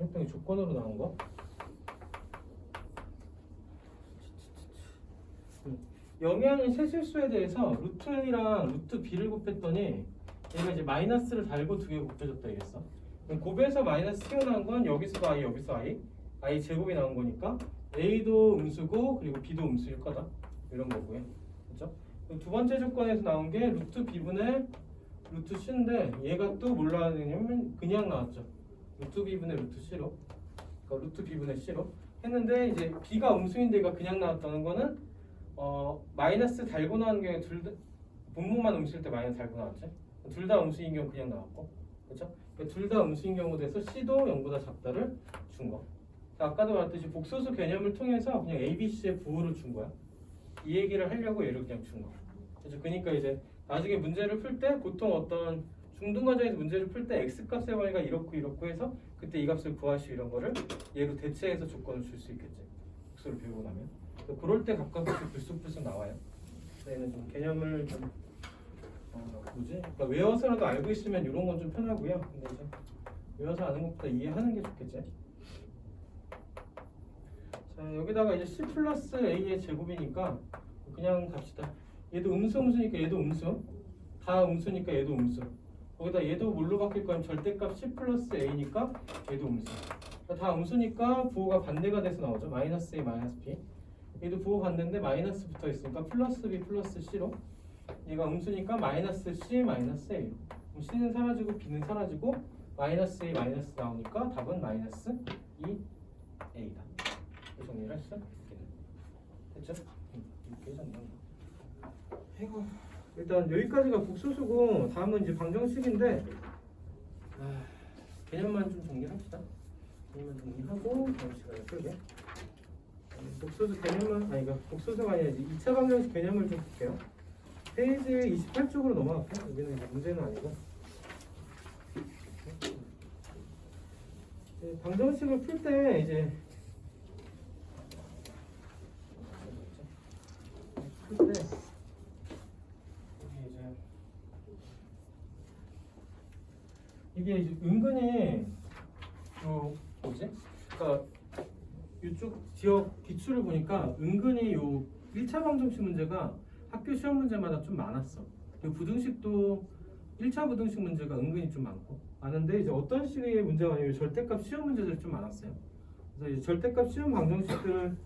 했던 게 조건으로 나온 거. 영향의 세실수에 대해서 루트이랑 루트 b를 곱했더니 얘가 이제 마이너스를 달고 두 개 곱해졌다 이랬어. 그럼 곱에서 마이너스 튀어나온 건 여기서도 i 여기서 i 제곱이 나온 거니까 a도 음수고 그리고 b도 음수일 거다 이런 거고요. 그렇죠? 두 번째 조건에서 나온 게 루트 b분의 루트 c인데 얘가 또 뭘 나왔냐면 그냥 나왔죠. 루트 b분의 루트 c로 그러니까 루트 b분의 c로 했는데 이제 b가 음수인데 얘가 그냥 나왔다는 거는 마이너스 달고 나온 게 분모만 음수일 때 마이너스 달고 나왔지. 둘 다 음수인 경우 그냥 나왔고, 그렇죠? 둘 다 음수인 경우 돼서 c도 0보다 작다를 준 거. 자, 아까도 말했듯이 복소수 개념을 통해서 그냥 a, b, c의 부호를 준 거야. 이 얘기를 하려고 얘를 그냥 준 거. 그렇죠? 그러니까 이제 나중에 문제를 풀 때 보통 어떤 중등 과정에서 문제를 풀 때 x 값의 범위가 이렇고 해서 그때 이 값을 구하시오 이런 거를 얘로 대체해서 조건을 줄 수 있겠지. 복수를 배우고 나면. 그럴 때 가끔씩 불쑥불쑥 나와요. 얘는 좀 개념을 좀 그러니까 외워서라도 알고 있으면 이런 건 좀 편하고요. 근데 이제 외워서 아는 것보다 이해하는 게 좋겠지. 자, 여기다가 이제 c 플러스 a의 제곱이니까 그냥 갑시다. 얘도 음수니까 얘도 음수. 다 음수니까 얘도 음수. 거기다 얘도 뭘로 바뀔 거면 절대값 c 플러스 a니까 얘도 음수. 다 음수니까 부호가 반대가 돼서 나오죠. 마이너스 a 마이너스 b. 얘도 부호 반대인데 마이너스 붙어 있으니까 플러스 b 플러스 c로 얘가 음수니까 마이너스 c 마이너스 a. 그럼 c는 사라지고 b는 사라지고 마이너스 a 마이너스 나오니까 답은 마이너스 2a다. 이 정리를 했어? 됐죠? 이렇게 정리한 거. 아이고. 일단 여기까지가 복소수고 다음은 이제 방정식인데 개념만 좀 정리합시다. 개념만 정리하고 다음 시간에 풀게. 복소수 개념만 그러니까 복소수가 아니라 2차 방정식 개념을 좀 볼게요. 페이지 28쪽으로 넘어갈게요. 여기는 이제 문제는 아니고. 방정식을 풀 때 이제 이게 이제 은근히 뭐지? 그러니까 이쪽 지역 기출을 보니까 은근히 요 1차 방정식 문제가 학교 시험 문제마다 좀 많았어. 그리고 부등식도 1차 부등식 문제가 은근히 좀 많은데 이제 어떤 식의 문제가 아니면 절대값 시험 문제들이 좀 많았어요. 그래서 이제 절대값 시험 방정식들에서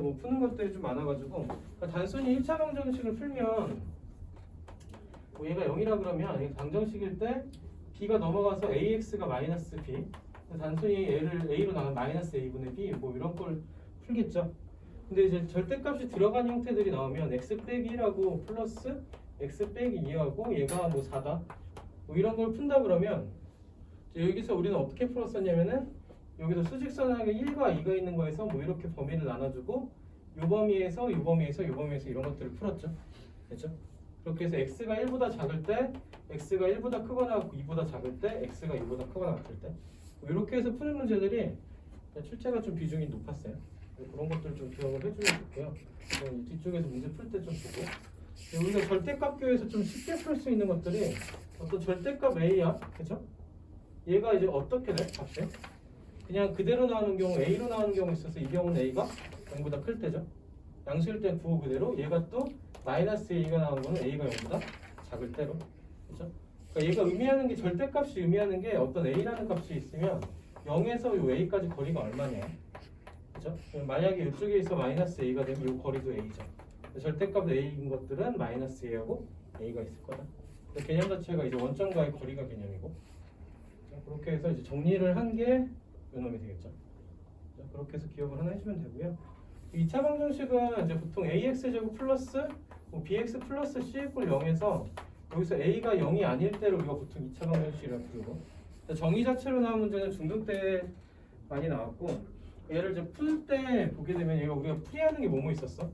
뭐 푸는 것들이 좀 많아가지고 그러니까 단순히 1차 방정식을 풀면 뭐 얘가 0이라 그러면 이게 방정식일 때 b가 넘어가서 ax가 마이너스 b 단순히 얘를 a로 나눈 마이너스 a분의 b 뭐 이런 걸 풀겠죠. 근데 이제 절대값이 들어간 형태들이 나오면 x 빼기 1하고 플러스 x 빼기 2하고 얘가 뭐 4다 뭐 이런 걸 푼다 그러면 여기서 우리는 어떻게 풀었었냐면은 여기서 수직선하게 1과 2가 있는 거에서 뭐 이렇게 범위를 나눠주고 요 범위에서 요 범위에서 요 범위에서 이런 것들을 풀었죠. 그렇죠? 그렇게 해서 x가 1보다 작을 때 x가 1보다 크거나 2보다 작을 때 x가 2보다 크거나 같을 때 이렇게 해서 푸는 문제들이 출제가 좀 비중이 높았어요. 그런 것들 좀 기억을 해주면 좋고요. 뒤쪽에서 문제 풀 때 좀 보고 우리가 절대값교에서 좀 쉽게 풀 수 있는 것들이 어떤 절대값 a야, 그렇죠? 얘가 이제 어떻게 돼? 값이? 그냥 그대로 나오는 경우 a로 나오는 경우 있어서 이 경우는 a가 0보다 클 때죠. 양수일 때 구호 그대로 얘가 또 마이너스 a가 나오는 거는 a가 0보다 작을 때로, 그렇죠? 그러니까 얘가 의미하는 게 절대값이 의미하는 게 어떤 a라는 값이 있으면 0에서 요 a까지 거리가 얼마냐, 그렇죠? 만약에 이쪽에 있어 마이너스 a가 되면 이 거리도 a죠. 절대값 a인 것들은 마이너스 a하고 a가 있을 거다. 개념 자체가 이제 원점과의 거리가 개념이고, 그렇게 해서 이제 정리를 한 게 요놈이 되겠죠. 그렇게 해서 기억을 하나 해주면 되고요. 2차 방정식은 이제 보통 ax 제곱 플러스 bx 플러스 c equal 0에서 여기서 a가 0이 아닐 때로 우리가 보통 2차 방정식이라고 부르고, 정의 자체로 나온 문제는 중등 때 많이 나왔고, 얘를 이제 풀 때 보게 되면 얘가 우리가 풀이하는 게 뭐뭐 있었어?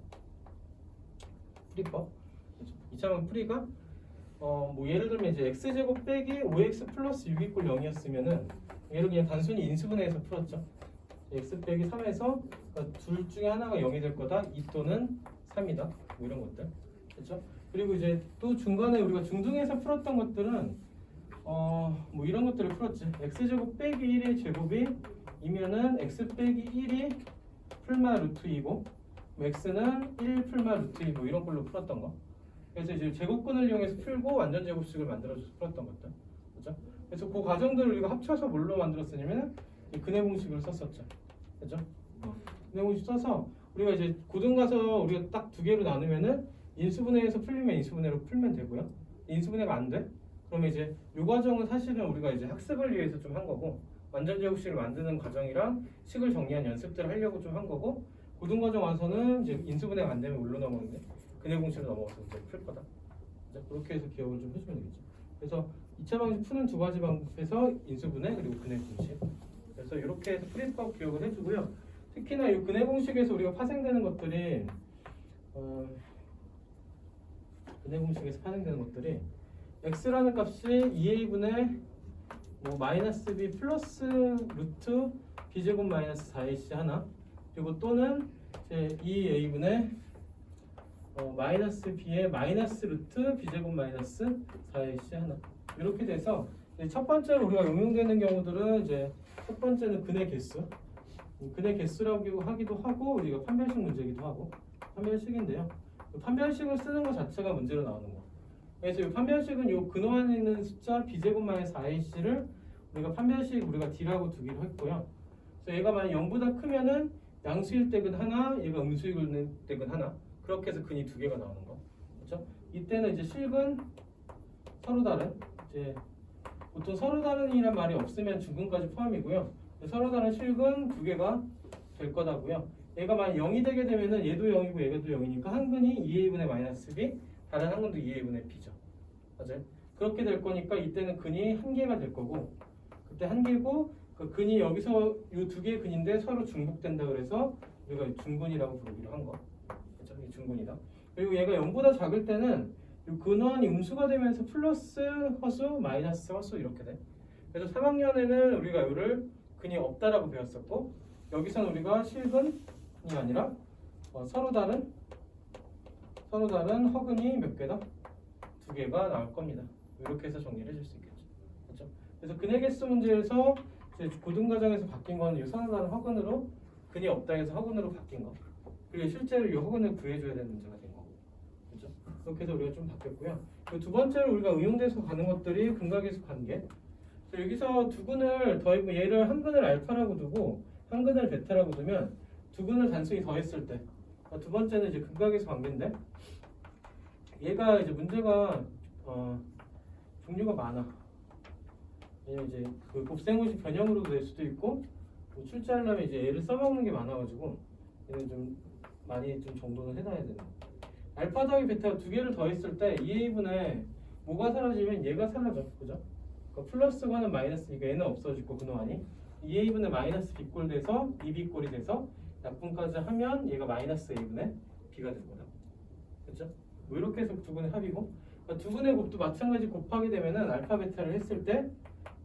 풀이법. 2차 방정 풀이가 뭐 예를 들면 이제 x제곱 빼기 5x 플러스 6 equal 0이었으면은 얘를 그냥 단순히 인수분해해서 풀었죠. x 빼기 3에서 둘 중에 하나가 0이 될 거다. 2 또는 3이다. 뭐 이런 것들. 그렇죠? 그리고 이제 또 중간에 우리가 중등에서 풀었던 것들은 뭐 이런 것들을 풀었지. x제곱 빼기 1의 제곱이 이면은 x 빼기 1이 풀마 루트 2고 x는 1 풀마 루트 2 뭐 이런 걸로 풀었던 거. 그래서 이제 제곱근을 이용해서 풀고 완전 제곱식을 만들어줘서 풀었던 것들, 그렇죠? 그래서 그 과정들을 우리가 합쳐서 뭘로 만들었으냐면 근해 공식을 썼었죠, 그렇죠? 근해 공식 써서 우리가 이제 고등 가서 우리가 딱 두 개로 나누면은 인수분해에서 풀리면 인수분해로 풀면 되고요. 인수분해가 안 돼? 그러면 이제 이 과정은 사실은 우리가 이제 학습을 위해서 좀 한 거고, 완전 제곱식을 만드는 과정이랑 식을 정리한 연습들을 하려고 좀 한 거고, 고등 과정 와서는 이제 인수분해가 안 되면 뭘로 넘어오는데 근해 공식으로 넘어가서 이제 풀 거다. 그렇게 해서 기억을 좀 해주면 되겠죠. 그래서 2차 방식 푸는 두 가지 방법에서 인수분해 그리고 근해 공식. 그래서 이렇게 해서 풀이법 기억을 해주고요. 특히나 이 근해 공식에서 우리가 파생되는 것들이 근해 공식에서 파생되는 것들이 x라는 값이 2a분의 뭐 마이너스 b 플러스 루트 b제곱 마이너스 4ac 하나, 그리고 또는 이제 2a분의 마이너스 b의 마이너스 루트 b제곱 마이너스 4ac 하나, 이렇게 돼서 첫 번째로 우리가 응용되는 경우들은 이제 첫 번째는 근해 개수, 근해 개수라고 하기도 하고 우리가 판별식 문제이기도 하고 판별식인데요. 판별식을 쓰는 것 자체가 문제로 나오는 거. 그래서 이 판별식은 이 근호 안에 있는 숫자 b제곱 마이너스 4ac를 우리가 판별식 우리가 d라고 두기로 했고요. 그래서 얘가 만약 0보다 크면은 양수일 때근 하나, 얘가 음수일 때근 하나. 그렇게 해서 근이 두 개가 나오는 거, 그렇죠? 이때는 이제 실근 서로 다른, 이제 보통 서로 다른이란 말이 없으면 중근까지 포함이고요. 서로 다른 실근 두 개가 될 거다고요. 얘가 만약 0이 되게 되면은 얘도 0이고 얘도 0이니까 한 근이 2a분의 마이너스 b, 다른 한 근도 2a분의 b죠. 맞아요? 그렇게 될 거니까 이때는 근이 한 개가 될 거고, 그때 한 개고 그 근이 여기서 이 두 개의 근인데 서로 중복된다 그래서 우리가 중근이라고 부르기로 한 거. 중근이다. 그리고 얘가 0보다 작을 때는 이 근원이 음수가 되면서 플러스 허수, 마이너스 허수 이렇게 돼. 그래서 3학년에는 우리가 이를 근이 없다라고 배웠었고, 여기서는 우리가 실근이 아니라 서로 다른 허근이 몇 개다? 두 개가 나올 겁니다. 이렇게 해서 정리를 해줄 수 있겠죠. 그렇죠? 그래서 근해 개수 문제에서 이제 고등 과정에서 바뀐 거는 이 서로 다른 허근으로 근이 없다 해서 허근으로 바뀐 거. 그리고 실제로 이 허근을 구해줘야 되는 문제가 된 거고, 그렇죠? 그렇게 해서 우리가 좀 바뀌었고요. 두 번째로 우리가 응용돼서 가는 것들이 근각에서 관계. 여기서 두 근을 더하고 얘를 한 근을 알파라고 두고 한 근을 베타라고 두면 두 근을 단순히 더했을 때, 두 번째는 이제 근각에서 관계인데, 얘가 이제 문제가 종류가 많아. 얘는 이제 그 곱셈공식 변형으로도 될 수도 있고, 출제하려면 이제 얘를 써먹는 게 많아가지고 얘는 좀 많이 좀 정도는 해놔야 되는. 알파 더하기 베타 두 개를 더했을 때 2a분의 뭐가 사라지면 얘가 사라져, 그죠? 그러니까 플러스가 하는 마이너스니까 얘는 없어지고 근호 안이 2a분의 마이너스 b꼴 돼서 2b꼴이 돼서 약분까지 하면 얘가 마이너스 a분의 b가 되는 거다. 그렇죠? 뭐 이렇게 해서 두 분의 합이고, 그러니까 두 분의 곱도 마찬가지 곱하게 되면은 알파 베타를 했을 때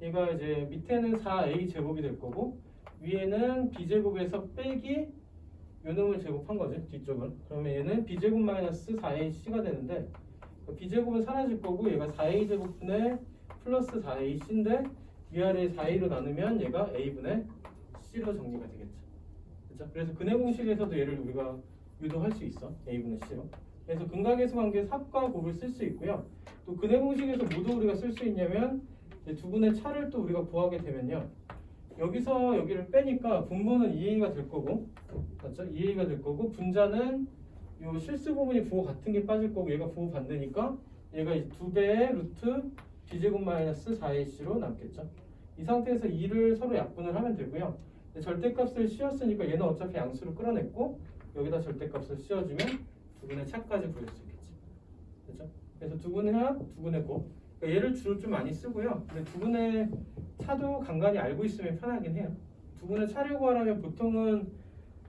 얘가 이제 밑에는 4a 제곱이 될 거고 위에는 b 제곱에서 빼기 요 놈을 제곱한 거지 뒤쪽은. 그러면 얘는 b 제곱 마이너스 4ac가 되는데 b 제곱은 사라질 거고 얘가 4a 제곱분의 플러스 4ac인데 위아래 4a로 나누면 얘가 a분의 c로 정리가 되겠죠. 그렇죠? 그래서 근해 공식에서도 얘를 우리가 유도할 수 있어. a분의 c로. 그래서 근각계수 관계 삽과 곱을 쓸 수 있고요. 또 근해 공식에서 뭐도 우리가 쓸 수 있냐면 이제 두 분의 차를 또 우리가 구하게 되면요. 여기서 여기를 빼니까 분모는 2a가 될 거고, 맞죠? 2a가 될 거고 분자는 요 실수 부분이 부호 같은 게 빠질 거고 얘가 부호 반대니까 얘가 2배의 루트 b제곱 마이너스 4ac로 남겠죠. 이 상태에서 2를 서로 약분을 하면 되고요. 절대값을 씌웠으니까 얘는 어차피 양수로 끌어냈고 여기다 절대값을 씌워주면 두 분의 차까지 구할 수 있겠지. 그렇죠? 그래서 두 분의 합, 두 분의 곱. 그러니까 얘를 주로 좀 많이 쓰고요. 근데 두 분의 차도 간간히 알고 있으면 편하긴 해요. 두 분의 차를 구하려면 보통은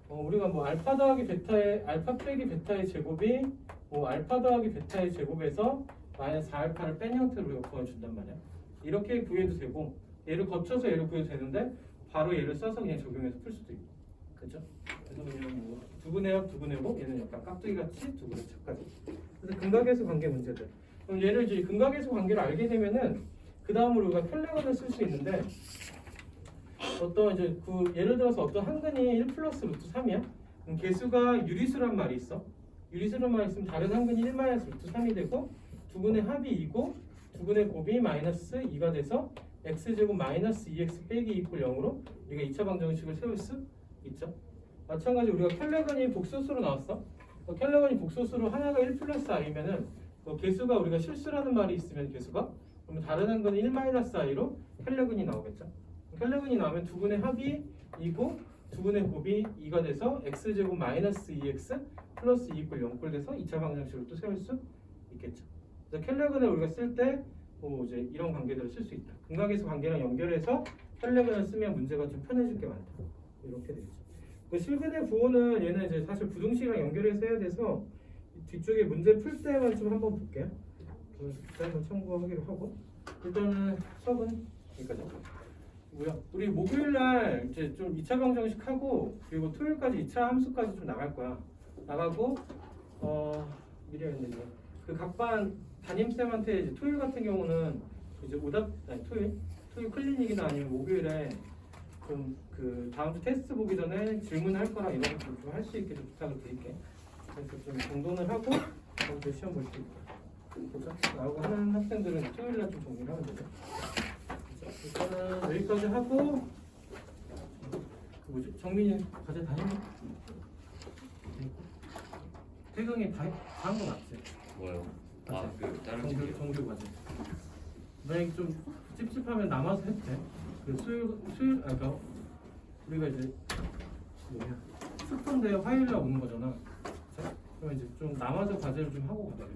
우리가 뭐 알파 더하기 베타의 알파 빼기 베타의 제곱이 뭐 알파 더하기 베타의 제곱에서 마이너스 4알파를 뺀 형태로 우리가 구해준단 말이야. 이렇게 구해도 되고 얘를 거쳐서 얘를 구해도 되는데 바로 얘를 써서 그냥 적용해서 풀 수도 있고. 그렇죠? 그래서 그냥 뭐 두 분의 합, 두 분의 곱, 얘는 약간 깍두기 같이 두 분의 차까지. 그래서 근각계수 관계 문제들. 그럼 얘를 이제 근각계수 관계를 알게 되면은 그 다음으로 우리가 켈레건을 쓸 수 있는데 어떤 이제 그 예를 들어서 어떤 한 근이 1 플러스 루트 3이야. 그럼 개수가 유리수란 말이 있어. 유리수란 말이 있으면 다른 한 근이 1 마이너스 루트 3이 되고 두 분의 합이 2고 두 분의 곱이 마이너스 2가 돼서 x제곱 마이너스 2x 빼기 2꼴 0으로 우리가 2차 방정식을 세울 수 있죠. 마찬가지 우리가 켈레건이 복소수로 나왔어. 켈레건이 복소수로 하나가 1 플러스 i면은 개수가 우리가 실수라는 말이 있으면 개수가 그러면 다른 한 근은 1 마이너스 i로 켈레건이 나오겠죠. 켈레건이 나오면 두 분의 합이 2고 두 분의 곱이 2가 돼서 x제곱 마이너스 2x 플러스 2꼴 0꼴 돼서 2차 방정식으로 또 세울 수 있겠죠. 그래서 켈레건을 우리가 쓸 때 이제 이런 관계들을 쓸 수 있다. 근각계수 관계랑 연결해서 켈레건을 쓰면 문제가 좀 편해질 게 많다. 이렇게 되겠죠. 그 실근의 부호는 얘는 이제 사실 부등식이랑 연결해서 해야 돼서 뒤쪽에 문제 풀 때만 좀 한번 볼게요. 그래서 한번 참고하기로 하고 일단은 수업은 여기까지. 뭐야? 우리 목요일 날 이제 좀 2차 방정식 하고 그리고 토요일까지 2차 함수까지 좀 나갈 거야. 나가고 미리 했는데 그 각반 담임쌤한테 이제 토요일 같은 경우는 이제 토요일 클리닉이나 아니면 목요일에 좀 그 다음 주 테스트 보기 전에 질문할 거랑 이런 것들 좀 할 수 있게 좀 부탁을 드릴게. 그래서 좀 공동을 하고 다음 주에 시험 볼 수 있게. 그죠? 나오고 하는 학생들은 토요일 날 좀 정리를 하면 되죠. 일단은 여기까지 하고 그 뭐지? 정민이 과제 다 했니? 태경이 다 한 거 맞지? 뭐요? 아, 그 다른 정규 과제. 만약에 좀 찝찝하면 남아서 해도 돼. 그 수요일 그러니까 우리가 이제 뭐냐 스폰데 화요일 날 오는 거잖아. 그래서 그럼 이제 좀 남아서 과제를 좀 하고 가자.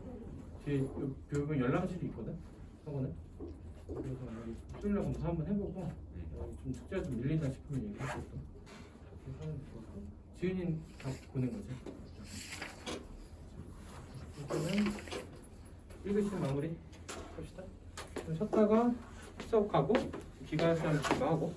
뒤에 교육은 열람실이 있거든. 학원에. 그래서 수요일 날 검사 한번 해보고 좀 숙제가 좀 밀린다 싶으면 얘기하고 또 그렇게 하면 좋을 것 같고. 지은이는 다 보낸 거지. 일단은 1교시 마무리 합시다. 좀 쉬었다가 수업 가고 기가할 사람 기가하고